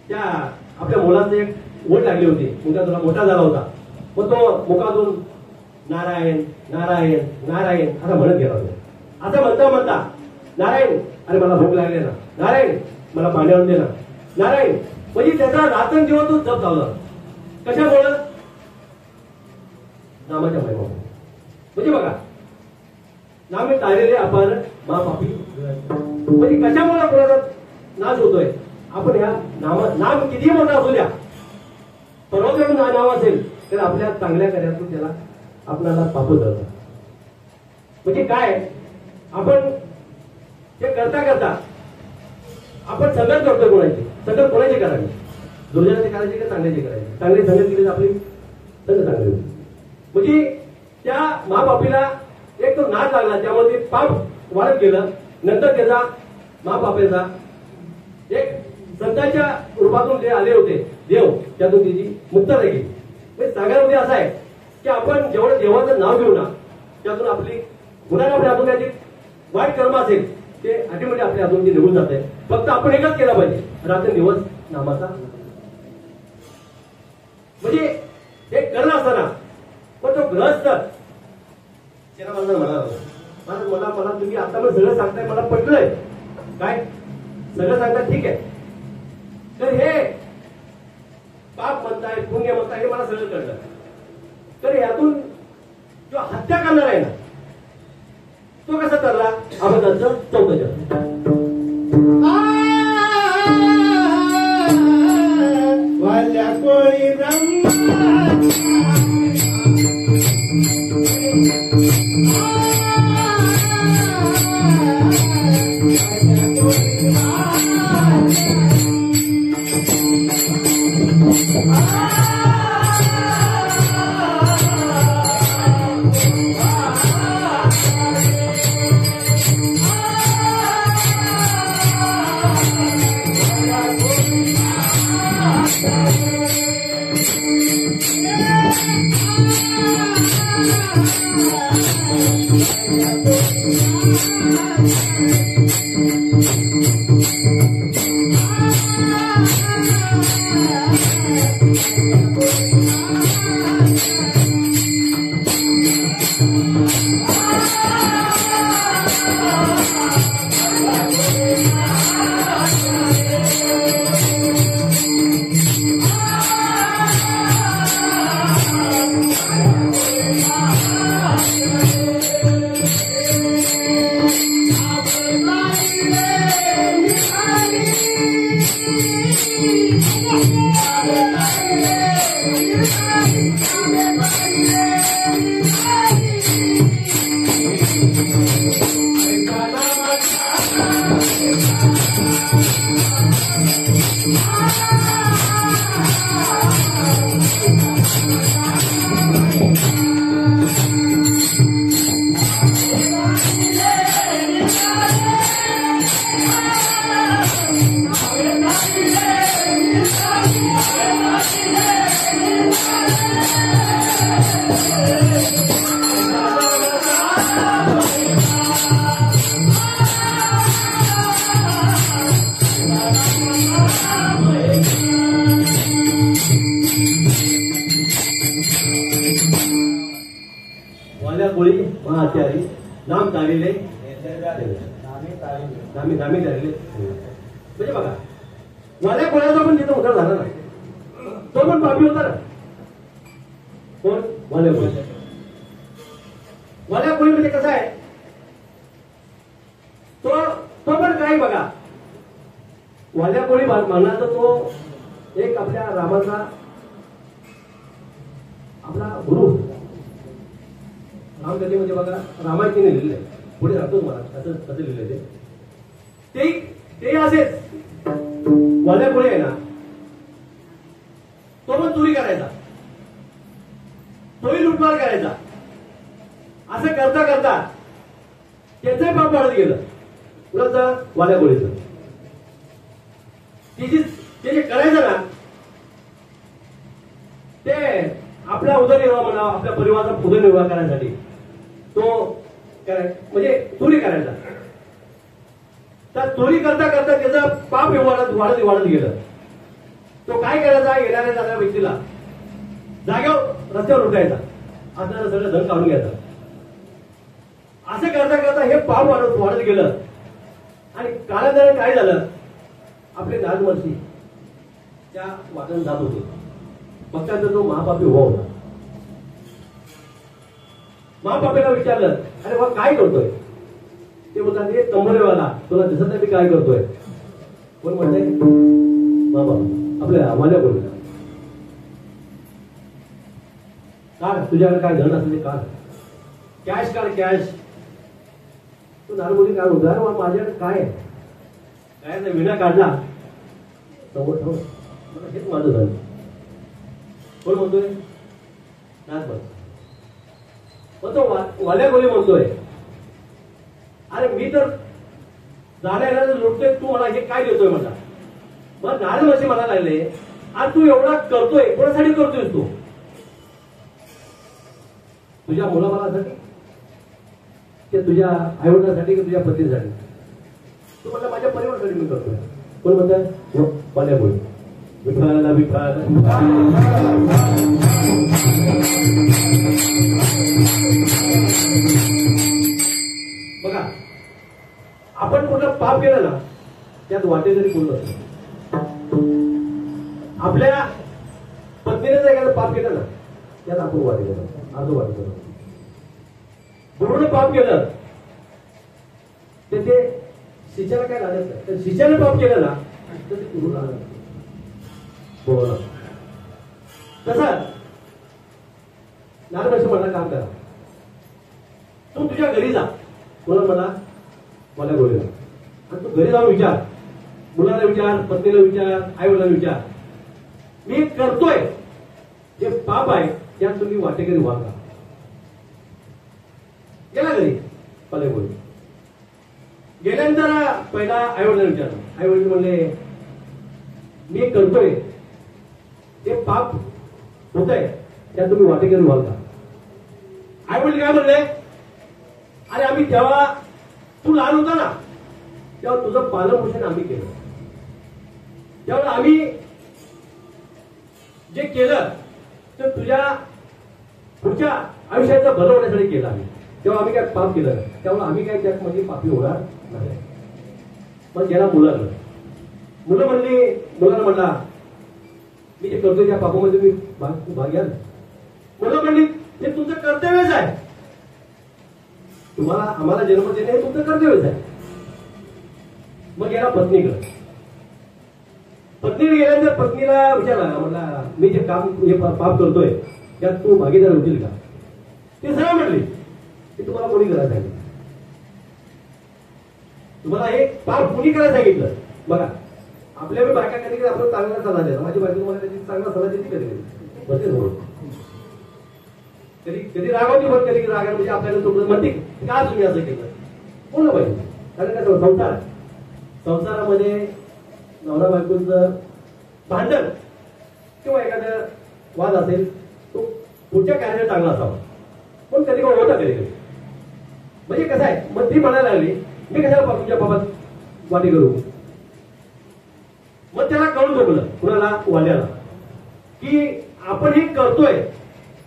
त्या आपल्या मुलाचं एक ओढ लागली होती, मुलगा थोडा मोठा झाला होता. मग तो मुखातून नारायण नारायण नारायण असं म्हणत गेला होता. असं म्हणता म्हणता नारायण, अरे मला भूक लागली ना, नारायण मला पाणी आणून दे ना, नारायण. म्हणजे त्याचा रात्रंदिवस तो जप चालला. कशामुळं? नामाच्या महिमा. म्हणजे बघा, नामे तारेले अपार मापापी. म्हणजे कशामुळे कोणाचा नाश होतोय? आपण ह्या नाम किती मोठा असू द्या, परवाकडून नाव असेल तर आपल्या चांगल्या कार्यातून त्याला आपल्याला पापू जातं. म्हणजे काय, आपण ते करता करता आपण संगत करतोय कोणाची. संगत कोणाची करावी? दुर्जनाची करायची का चांगल्याची करायची? चांगली संगत केली तर आपली संगत चांगली होती. म्हणजे त्या महापापीला एक तो नाद लागला, त्यामुळे ते पाप वाढत गेलं. नंतर त्याचा महापापेचा एक संतांच्या रूपातून जे आले होते देव, त्यातून त्याची मुक्तता गेली. म्हणजे सांगायला म्हणजे असं आहे की आपण जेवढं देवाचं नाव घेऊ ना, त्यातून आपली गुन्हा आपल्या हातून त्याची वाईट कर्म असेल ते ऑटोमॅटिक आपल्या हातून ते निघून जात आहे. फक्त आपण एकच केला पाहिजे, रात्रंदिवस नामाचा. म्हणजे हे करणं असताना पण तो ग्रस्त त्याला मला तुम्ही आता मला सगळं सांगताय, मला पटलंय काय सगळं सांगताय, ठीक आहे. तर हे पाप म्हणताय, पुण्य म्हणताय, हे मला सगळं कळलं. तर यातून जो हत्या करणार आहे ना, तो कसा करला? अबद्धाचं 14 वाल्या कोळी वाल्या कोळी महात्यारी नाम तारिले नामी तारिले. म्हणजे बघा, वाल्या कोळ्याचा पण तिथं उद्धार झाला नाही, तो पण पापी होता ना. कोण? वाल्या कोळी. वाल्या कोळी म्हणजे कसं आहे, तो पण काय बघा, वाल्या कोळी मानाचा तो एक आपल्या रामाचा आपला गुरु. रामकथे म्हणजे बघा, रामायण लिहिलेलं आहे, पुढे सांगतो मला कसं लिहिलंय ते असेच. वाल्या कोळी आहे ना, तो पण चोरी करायचा, तोही लुटमार करायचा. असं करता करता त्याचंही पाप वाढत गेलं. कुणाचं वाल्या गोळीचं. ते जे करायचं ना ते आपला उदरनिर्वाह म्हणा, आपल्या परिवाराचा उदरनिर्वाह करण्यासाठी तो म्हणजे चोरी करायचा. तर चोरी करता करता त्याचं पाप वाढत गेलं. तो काय करायचा, येणाऱ्या जाणाऱ्या व्यक्तीला जागेवर रस्त्यावर उठायचा, असणारं सगळं धन काढून घ्यायचं. असं करता करता हे पाप वाढत गेलं. आणि कालांतराने काय झालं, आपले नागमहर्षी त्या वाटेने जात होते. भक्तांचा जो महापापी उभा होता. महापापीला विचारलं, अरे बा काय करतोय? ते बोलतात, हे कंबरेवाला तुला दिसत नाही मी काय करतोय? कोण म्हणताय? महापापी आपल्या वाल्या बोलला, काढ तुझ्याकडे काय धन असले काढ, कॅश काढ कॅश. तू नारबोली काय होता, अरे माझ्याकडे काय काय विना काढला समोर ठेव, मला हेच माझं धन. कोण म्हणतोय? नागबन. मग तो वाल्या गोळी म्हणतोय, अरे मी तर जाण्याला लुटतोय, तू मला हे काय देतोय मला? मग नारळ असे म्हणायला लागले, आज तू एवढा करतोय कोणासाठी करतोयस? तू तुझ्या मुलाबाळासाठी, की तुझ्या आईवडिलांसाठी, की तुझ्या पत्नीसाठी? तू म्हणला माझ्या परिवारासाठी मी करतोय. कोण म्हणताय? वाल्या गोळी. विठ्ठलाला विठ्ठल. बघा, आपण कुठलं पाप केलं ना त्यात वाटेकरी कोण नसतं. आपल्या पत्नीने जर एखादं पाप केलं ना त्यात आपण वाटेकरी, अर्ध वाटेकरी. गुरुने पाप केलं तर ते शिष्याला काय लागत नाही. तर शिष्याने पाप केलं ना तर ते गुरु लागत. बोला तसं नारळ म्हणा, काम करा. तू तुझ्या घरी जा, कोणा म्हणा? मला गोळीला. आणि तू घरी जाऊन विचार, मुलाला विचार, पत्नीला विचार, आई वडिलांना विचार, मी करतोय जे पाप आहे त्यात तुम्ही वाटेकरी व्हा का? गेला घरी पले गोळी. गेल्यानंतर पहिला आई वडिलांना विचारलं. आई वडील म्हणले, मी करतोय ते पाप होत आहे त्यात तुम्ही वाटेकरी व्हाल का? आई वडील काय म्हणले, अरे आम्ही तेव्हा तू लहान होता ना तेव्हा तुझं पालनपोषण आम्ही केलं, तेव्हा आम्ही जे केलं ते तुझ्या पुढच्या आयुष्याचं भलं होण्यासाठी केलं आम्ही. तेव्हा आम्ही काय पाप केलं नाही, तेव्हा आम्ही काय त्यामध्ये पापी होणार नाही. मग गेला मुलं म्हणली, मुलाला म्हणला, मी जे करतोय त्या पापामध्ये मी भाग घ्याल? मुलं म्हणली, हे तुमचं कर्तव्यच आहे, तुम्हाला आम्हाला जन्म देणे हे तुमचं कर्तव्यच आहे. मग गेला पत्नीकडे. पत्नीने गेल्यानंतर पत्नीला विचारला, म्हणला मी जे काम हे पाप करतोय त्यात तू भागीदार होतील का? ती सरळ म्हटली की तुम्हाला कोणी करायला सांगितलं? तुम्हाला हे पाप कोणी करायला सांगितलं? बघा, आपल्या बायका कधी कधी आपण चांगला सल्ला देतात. माझी बायको मला त्याची चांगला सल्ला देते, कधी कधी बसेल म्हणून, कधी कधी रागावती, पण कधी रागा म्हणजे आपल्याला सोडून म्हणते का तुम्ही असं केलं? बोललं पाहिजे. कारण काय संसार, संसारामध्ये नवरा बायकोचं भांडण किंवा एखादा वाद असेल तो पुढच्या कार्याने चांगला असावा, पण कधी पण होता कधी कधी. म्हणजे कसं आहे, मग ती म्हणायला लागली, मी कशाला तुमच्या बाबात वाटे करू? मग त्याला कळून झोपलं, कुणाला? वाल्याला, की आपण हे करतोय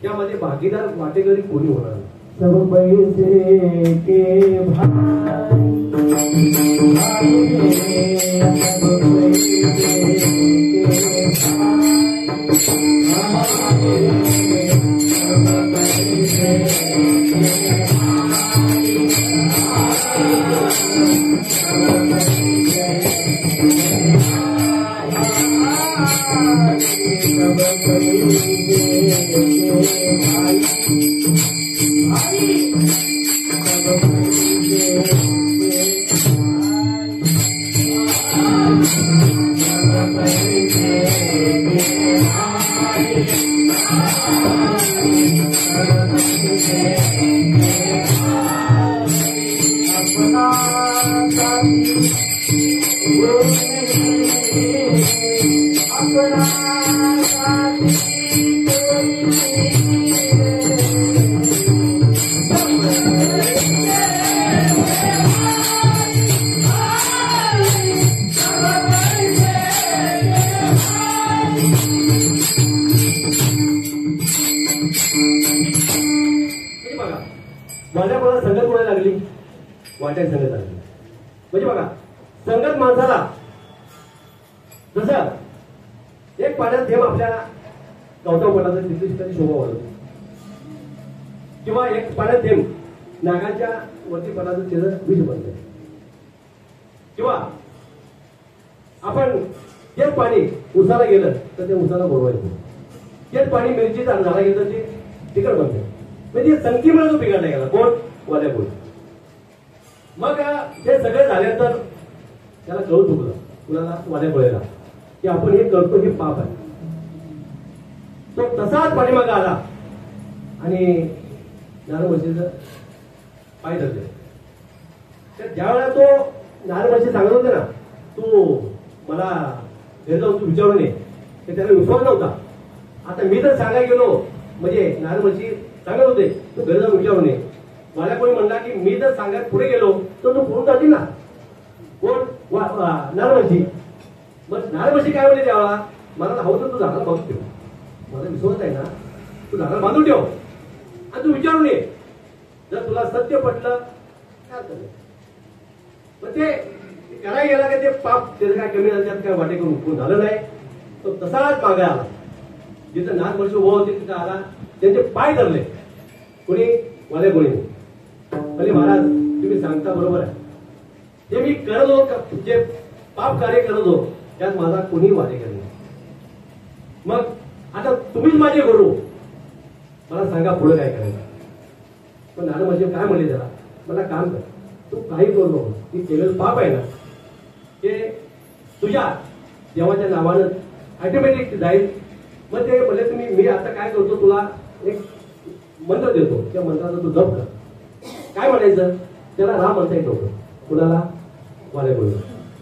त्यामध्ये भागीदार वाटेकरी कोणी होणार नाही. सब पैसे के भाई, माझ्या कोणाला संगत कोणाला लागली, वाट्या संगत लागली. म्हणजे बघा, संगत माणसाला जसं एक पाण्यात थेंब आपल्या गवताव पडायचं तिथली ठिकाणी शोभा वाढवतो, किंवा एक पाण्यात थेंब नागाच्या वरती पडायचं त्याचं विष बनतं, किंवा आपण तेच पाणी उसाला गेलं तर ते उसाला बोलवायचं, तेच पाणी मिरची झाला गेलं तर ते तिखट बनते. म्हणजे संगतीमुळे तो बिघडला गेला. कोण? वाल्या कोण. मग हे सगळं झाल्यानंतर त्याला कळून चुकलं, कुणाला? वाल्या कोळ्याला, की आपण हे करतो हे पाप आहे. तो तसाच पाठीमागा आला आणि नारळवशीचं पाय धरले. तर ज्यावेळेला तो नारळवशी सांगत होते ना, तू मला घरी जाऊन तू विचारून ये, तर त्याला विश्वास नव्हता. आता मी तर सांगायला गेलो म्हणजे नारळवशी सांगत होते तू घरी जाऊन विचारून ये. मला कोणी म्हणला की मी जर सांगायला पुढे गेलो तर तू पुढून जातील ना. कोण? नारळवशी. मग नारळवशी काय म्हणले त्यावेळेला, मला हवं तर तू झाडाला बांधून ठेव, मला विश्वास आहे ना, तू झाडाला बांधून ठेव आणि तू विचारून ये. जर तुला सत्य पटलं काय अर्थ नाही. पण ते करायला गेला का ते पाप त्याचं काय कमी झालं, त्यात काय वाटे करून झालं नाही. तो तसाच मागे आला, जिथं नागवर्ष उभं होते तिथं आला, त्यांचे पाय धरले. कोणी? वाले कोणी. म्हणजे महाराज तुम्ही सांगता बरोबर आहे, ते मी करत होतो, जे पाप कार्य करत होतो त्यात माझा कोणी वादे करणे. मग आता तुम्हीच माझे गुरु, मला सांगा पुढे काय करायचं. पण नारळ म्हणजे काय म्हणले त्याला, मला काम कर, तू काही करू नको, ती केलेलं पाप आहे ना ते तुझ्या देवाच्या नावानं ऑटोमॅटिक जाईल. मग ते म्हणले तुम्ही, मी आता काय करतो, तुला एक मंत्र देतो, त्या मंत्राचा तू जप कर. काय म्हणायचं त्याला? राम म्हणता येत नव्हतं. कुणाला? मला बोल.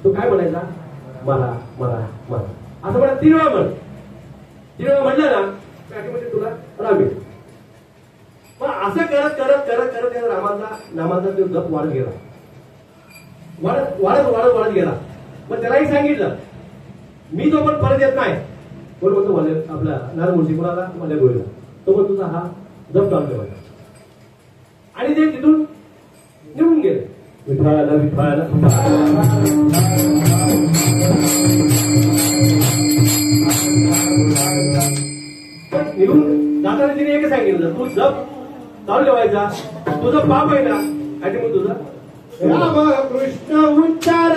तो काय म्हणायचा? मला मला मला असं म्हणा 3 वेळा म्हण. 3 वेळा म्हणलं ना ऑटोमॅटिक तुला राम येईल. पण असं करत करत करत करत त्या रामाचा नामाचा तो जप वाढत गेला, वाढत वाढत वाढत वाढत गेला. मग त्यालाही सांगितलं मी तो पण परत येत नाही. कोण म्हणतो? वाले आपला नारळवशी. कोणाला? वाल्या गोळीला. तो पण तुझा हा जप चालू ठेवायचा. आणि ते तिथून निघून गेले. विठ्ठल विठ्ठल निघून जाताना तिने एक सांगितलं, तू जप चालू ठेवायचा, तुझं पाप आहे ना. आणि मग तुझं राम कृष्ण उच्चार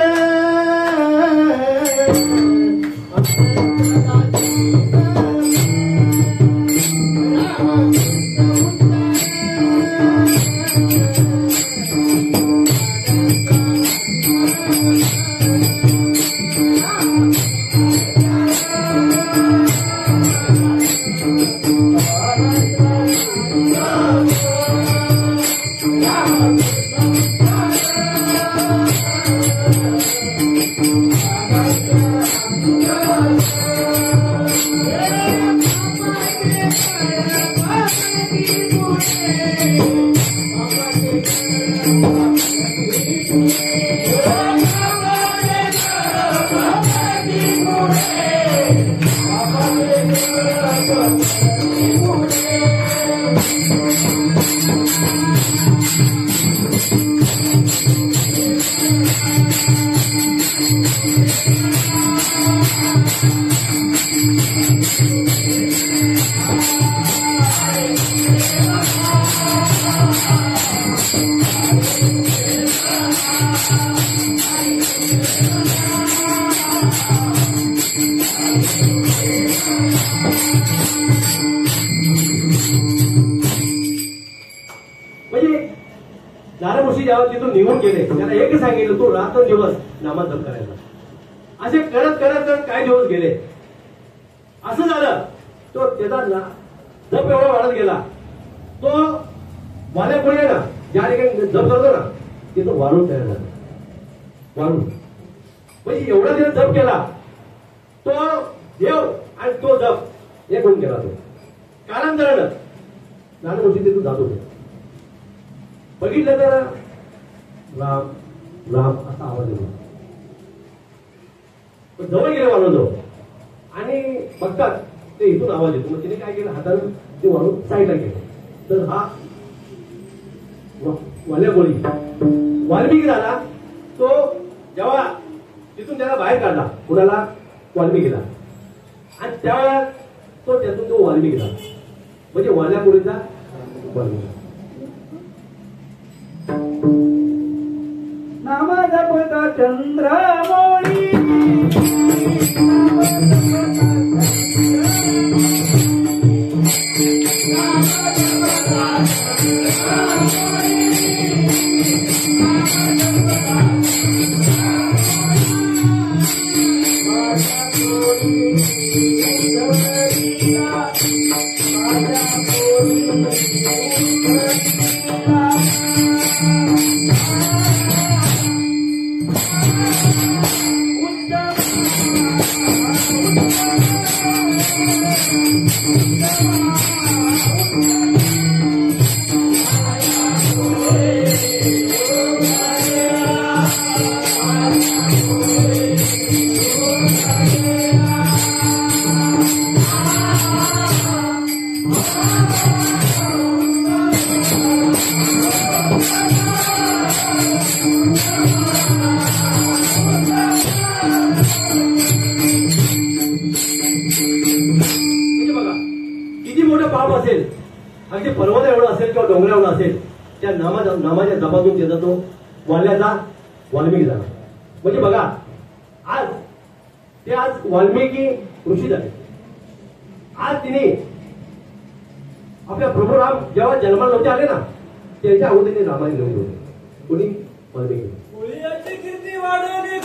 नारळवशी जेव्हा तिथून निघून गेले, त्याला एक सांगितलं तू रात्रंदिवस नामात जप करायचा. असे करत करत करत काही दिवस गेले. असं झालं तो त्याचा जप एवढा वाढत गेला, तो वाल्या कोणी ना ज्या ठिकाणी जप करतो ना तिथं वाढून तयार झाला. वाढून म्हणजे एवढा दिवस जप केला तो देव आणि तो जप एक होऊन गेला. तो कालांतरानं नारळवशी तिथून जात होते. बघितलं तर राम राम असा आवाज येतो. पण जवळ गेले वाढवतो आणि बघतात ते इथून आवाज येतो. मग तिने काय केलं, हातानं ते वाढून साईडला गेलं. तर हा वाल्यामुळी वाल्मिकी झाला. तो जेव्हा तिथून त्याला बाहेर काढला, कुणाला? वाल्मिकीला. आणि त्यावेळेला तो त्यातून तो वाल्मिकी झाला, म्हणजे वाल्यामुळीचा वाल्मिकी. नाम जपता चंद्रमौळी असेल, अगदी पर्वत एवढं असेल किंवा डोंगर एवढं असेल, त्या नामाच्या जपातून त्याचा तो वाल्याचा वाल्मिकी झाला. म्हणजे बघा, आज वाल्मिकी ऋषी झाले. आज तिने आपल्या प्रभू राम जेव्हा जन्माला नव्हते आले ना, त्याच्या अगोदर त्यांनी रामायण लिहून ठेवले. कोणी? वाल्मिकी. कीर्ती वाढवली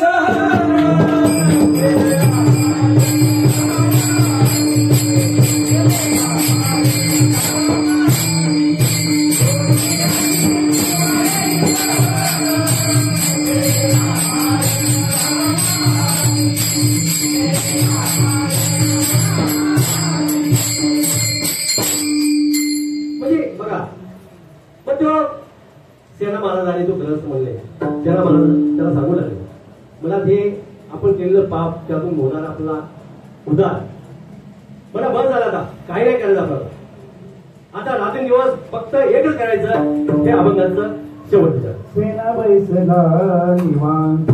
म्हणजे बघा, पण तो सेना महाराजांनी तो ग्रस्त म्हणले, सेना महाराज त्याला सांगू लागले, मला ते आपण केलेलं पाप त्यातून होणार आपला उद्धार मला बस झाला. आता काही नाही करायचं आपण, आता रात्रंदिवस फक्त एकच करायचं, हे अभंगाचं शेवटचं. सेना बैसला निवांत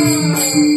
Thank you.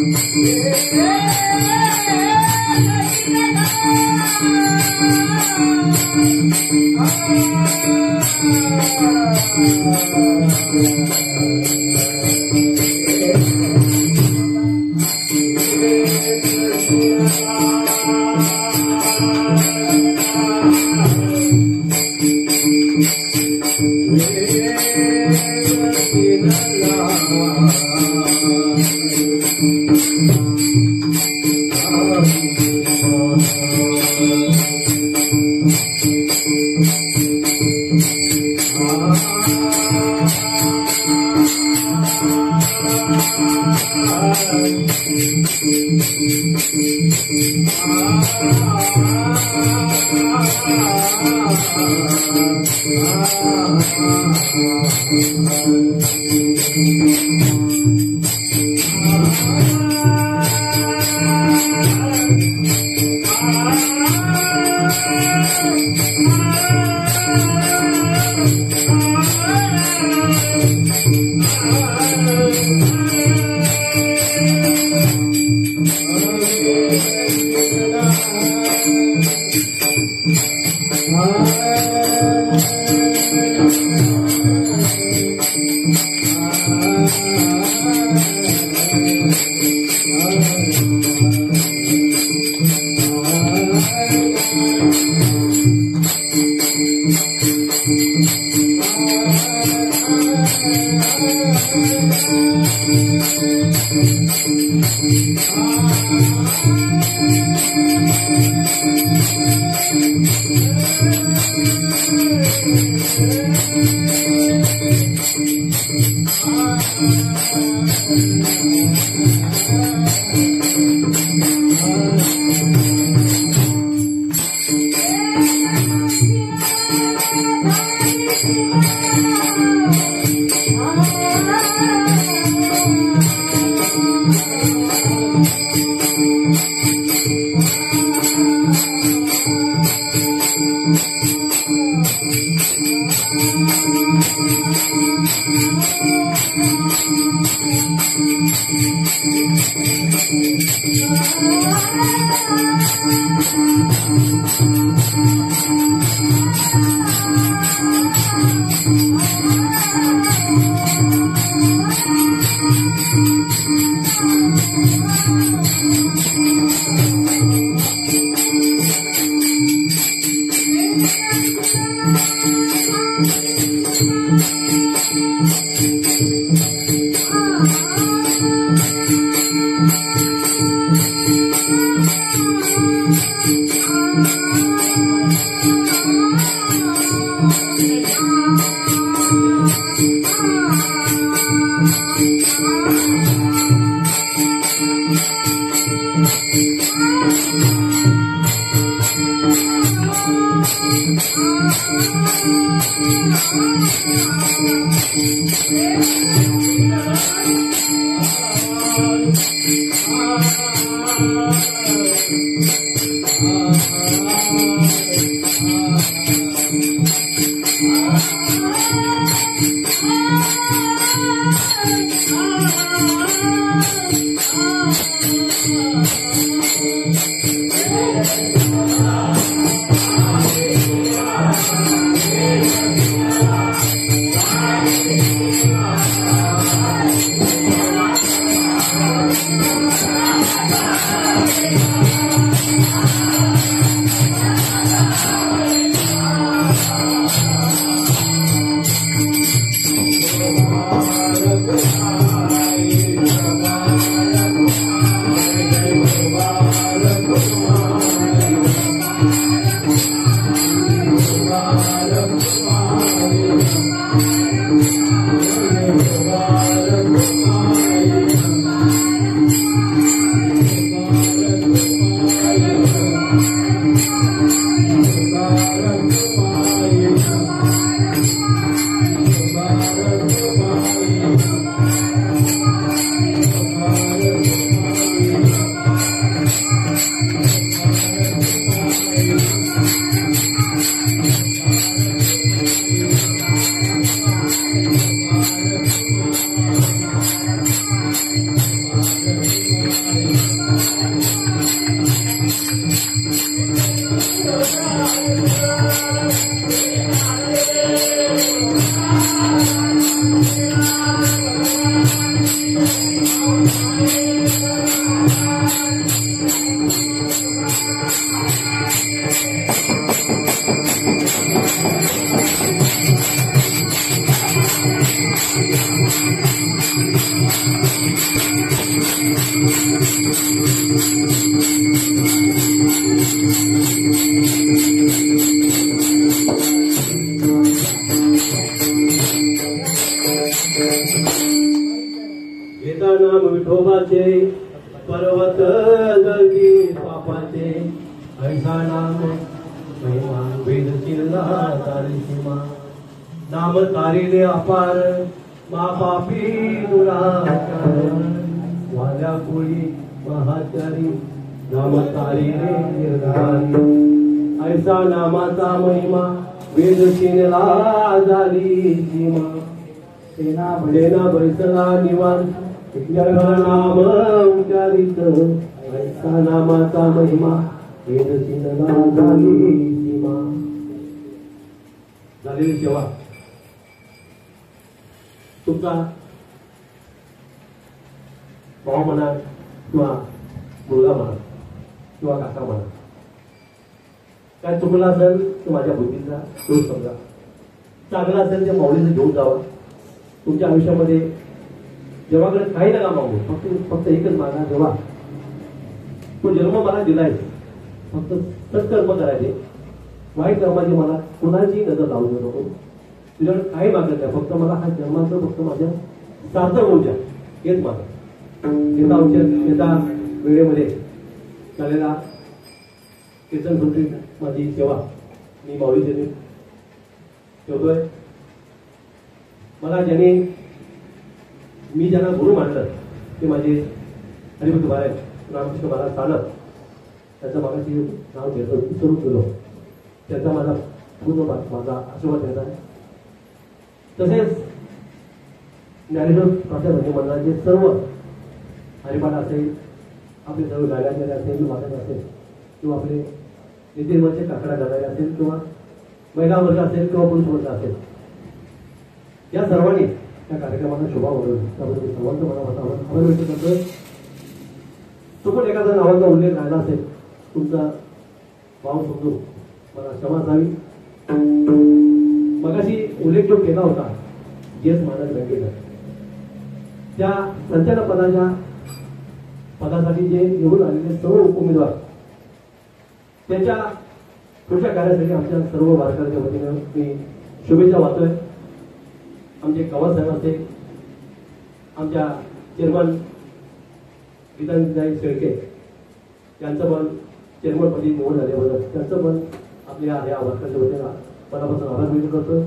घेता नाम विठोबा नामाचे पर्वत जळती पापाचे ऐसा नाम महिमा वेद चिल्ला तारी सीमा नाम तारिले अपार मा पापी दुराचार वाल्या कोळी महाचारी नाम तारिले निर्धारी ऐसा नामाचा महिमा वेद चिल्ला झाली सीमा सेना बैसला निवांत नाम उच्चारित ऐसा नामाचा महिमा वेद चिल्ला झाली सीमा झालेली सेवा तुमचा भाऊ म्हणा किंवा मुलगा म्हणा किंवा काका म्हणा काय चुकला असेल तर माझ्या बुद्धीचा दोष समजा चांगला असेल ते माऊलीचं घेऊन जावं तुमच्या आयुष्यामध्ये जेव्हाकडे काही नका मागू फक्त एकच मागा जेव्हा तो जन्म मला दिलाय फक्त सत्कर्म करायचे वाईट कर्माची मला कुणाची नजर लावू देऊ नको तुझ्याकडे काही मागत नाही फक्त मला हा जन्माचं फक्त माझ्या सार्थक होऊ द्या हेच मागा येता वेळेमध्ये झालेला कीर्तन सुद्धा माझी सेवा मी माऊलीचे ठेवतोय मला ज्यांनी मी ज्यांना गुरु मानलं ते माझे हरिभक्त महाराज रामकृष्ण महाराज सानप त्याचं मागाशी नाव घेतो विसरून गेलो त्याचा माझा पूर्ण माझा आशीर्वाद द्यायचा आहे तसेच ज्ञानेश्वर प्राचार्य मंडळाचे सर्व हरिपाठ असेल आपले सर्व गाड्यांमध्ये असेल वादक असेल किंवा आपले नितीनवरचे काकडा घालायला असेल किंवा महिला वर्ग असेल किंवा पुरुष वर्ग असेल या सर्वांनी त्या कार्यक्रमाला शोभा वाढवली त्यामध्ये सर्वांचं मला आभार व्यक्त करतोय चुकून एखाद्या नावाचा उल्लेख राहिला असेल तुमचा भाव समजून मला क्षमा असावी मगाशी उल्लेख जो केला होता जेस महाराज बँकेकर त्या संचालक पदासाठी जे निवडून आलेले सर्व उमेदवार त्याच्या पुढच्या कार्यासाठी आमच्या सर्व वारकऱ्यांच्या वतीनं मी शुभेच्छा वाहतोय आमचे कवार साहेब असेल आमच्या चेअरमन गीतांजली शेळके यांचं पण चेअरमनपदी निवड झाल्याबद्दल त्यांचं पण आपल्या या वारकऱ्यांच्या वतीनं मनापासून आभार व्यक्त करतो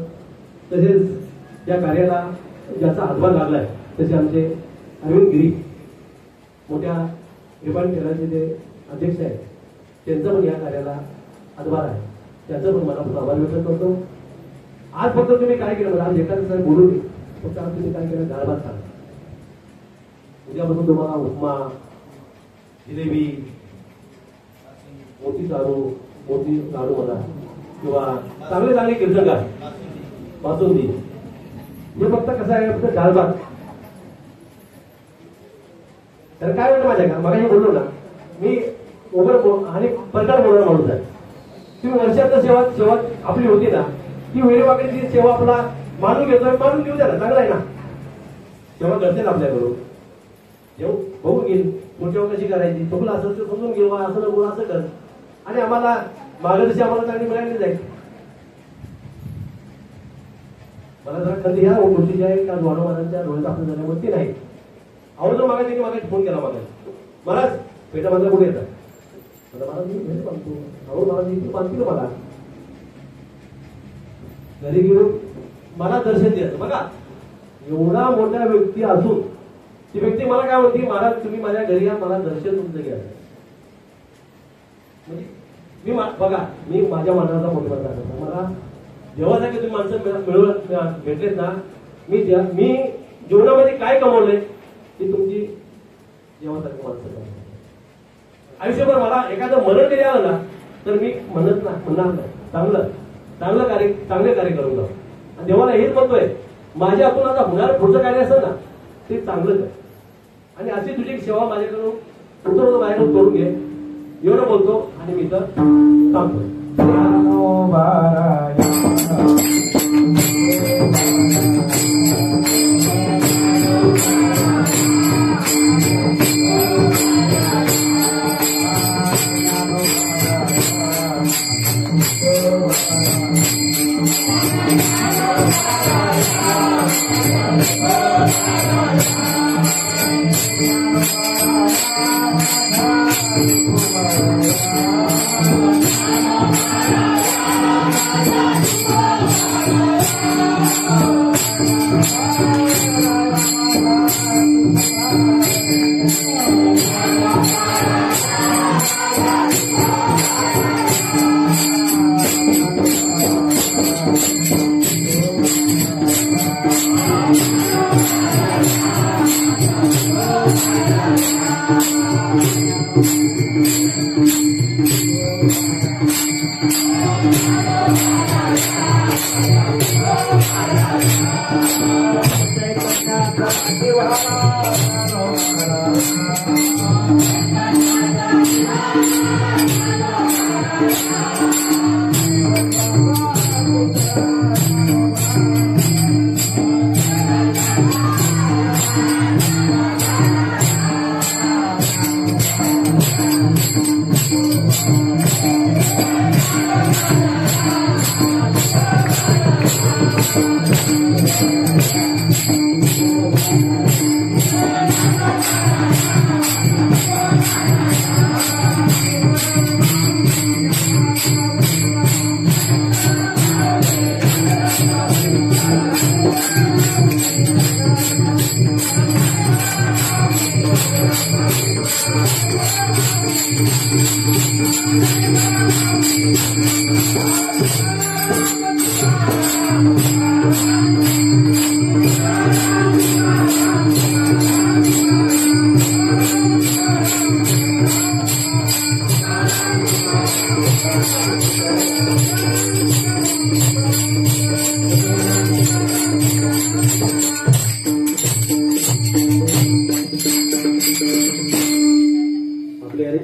तसेच या कार्याला ज्याचा हातभार लागलाय तसे आमचे अरविंद गिरी मोठ्या रिफाईन केंद्राचे जे अध्यक्ष आहेत त्यांचं पण या कार्याला हातभार आहे त्याचं पण मनापासून आभार व्यक्त करतो आज फक्त तुम्ही काय केलं मला आज एखादं साहेब बोलू नये फक्त आज तुम्ही काय केलं डाळ भात खा उद्यापासून तुम्हाला उपमा जिलेबी मोती लाडू म्हणा किंवा चांगले चांगले कीर्तनकार बासुंदी हे फक्त कसं आहे फक्त डाळ भात तर काय म्हणलं माझ्या का मगाशी बोललो ना मी ओव्हर आणि परकार बोलणार माणूस आहे तुम्ही वर्षात सेवा आपली होती ना ती वेळेवाकडे सेवा आपला मानून घेतोय मानून घेऊ द्या ना चांगला आहे ना सेवा करते ना आपल्याकडून येऊ बघून घेईल पुढच्या कशी करायची तुला असं तर समजून घेऊ असं नको असं कर आणि आम्हाला मार्गदर्शन आम्हाला चांगली मिळाली जाईल मला जरा कधी ह्या गोष्टीची आहे का वाढव महाराजांच्या डोळ्यात आपण झाल्यामुळे ती नाही आवडतो मागायची फोन केला महाराज पेटा माझा कुठे येतात महाराज मी घरी बांधतो अहो महाराज इथे बांधतील मला घरी घेऊन मला दर्शन द्यायचं बघा एवढा मोठा व्यक्ती असून ती व्यक्ती मला काय म्हणते महाराज तुम्ही माझ्या घरी या मला दर्शन तुमचं घ्यायचं म्हणजे मी बघा मी माझ्या मनाचा मोठा करतो मला जेव्हा की तुम्ही माणसं भेटलेत ना मी जीवनामध्ये काय कमवलंय ती तुमची जेव्हासारखी माणसं आयुष्यभर मला एखादं मरण केले आलं ना तर मी म्हणणार नाही चांगले कार्य करून जाऊ आणि देवाला हेच म्हणतोय माझ्या हातून आता होणार पुढचं कार्य असेल ना ते चांगलंच आहे आणि अशी तुझी सेवा माझ्याकडून उतरवून माझ्याकडून करून घे एवढं बोलतो आणि मी तर थांबतो Thank you.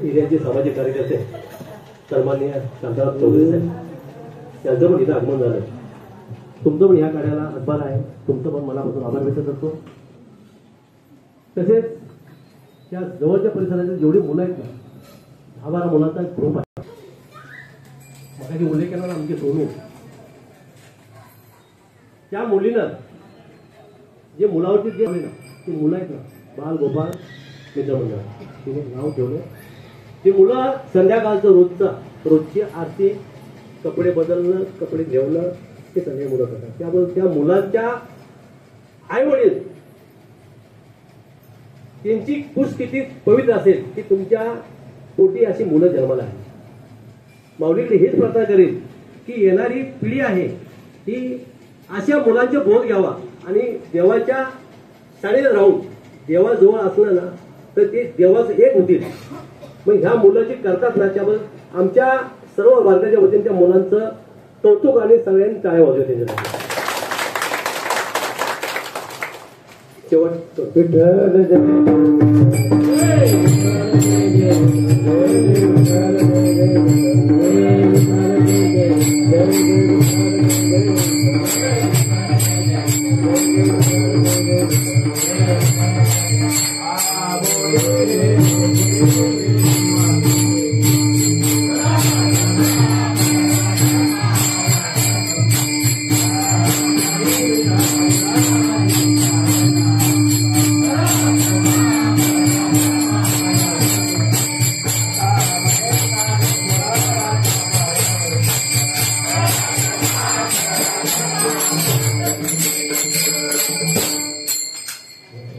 एरियाचे सामाजिक कार्यकर्ते सन्माननीय शांताराम चौधरी साहेब त्यांचं पण इथं आगमन झालं. तुमचं पण ह्या कार्याला हातभार आहे. तुमचं पण मनापासून आभार व्यक्त करतो. तसेच त्या जवळच्या परिसरातील जेवढी मुलं आहेत ना 10-12 मुलांचा एक ग्रुप आहे. मगाशी उल्लेख केला ना आमची सोनू, त्या मुलीनं जे मुलावरती जे ना ती मुलं आहेत ना बाल गोपाळ मित्रमंडळ तिने नाव ठेवलं. ती मुलं संध्याकाळचं रोजची आरती, कपडे बदलणं, कपडे घेवणं हे सगळे मुलं करतात. त्यामुळे त्या मुलांच्या आई वडील त्यांची कुश किती पवित्र असेल की तुमच्या पोटी अशी मुलं जन्माला आहे. माऊलीकडे हेच प्रार्थना करेल की येणारी पिढी आहे ती अशा मुलांचे बोध घ्यावा आणि देवाच्या शाळेत राहून देवाजवळ असलं ना तर ते देवाचं एक होतील. मग ह्या मुलं जी करतात ना त्याबद्दल आमच्या सर्व वर्गाच्या वतीने त्या मुलांचं कौतुक आणि सगळ्यांनी टाळ्या वाजवत त्यांच्यासाठी. शेवट विठ्ठल जय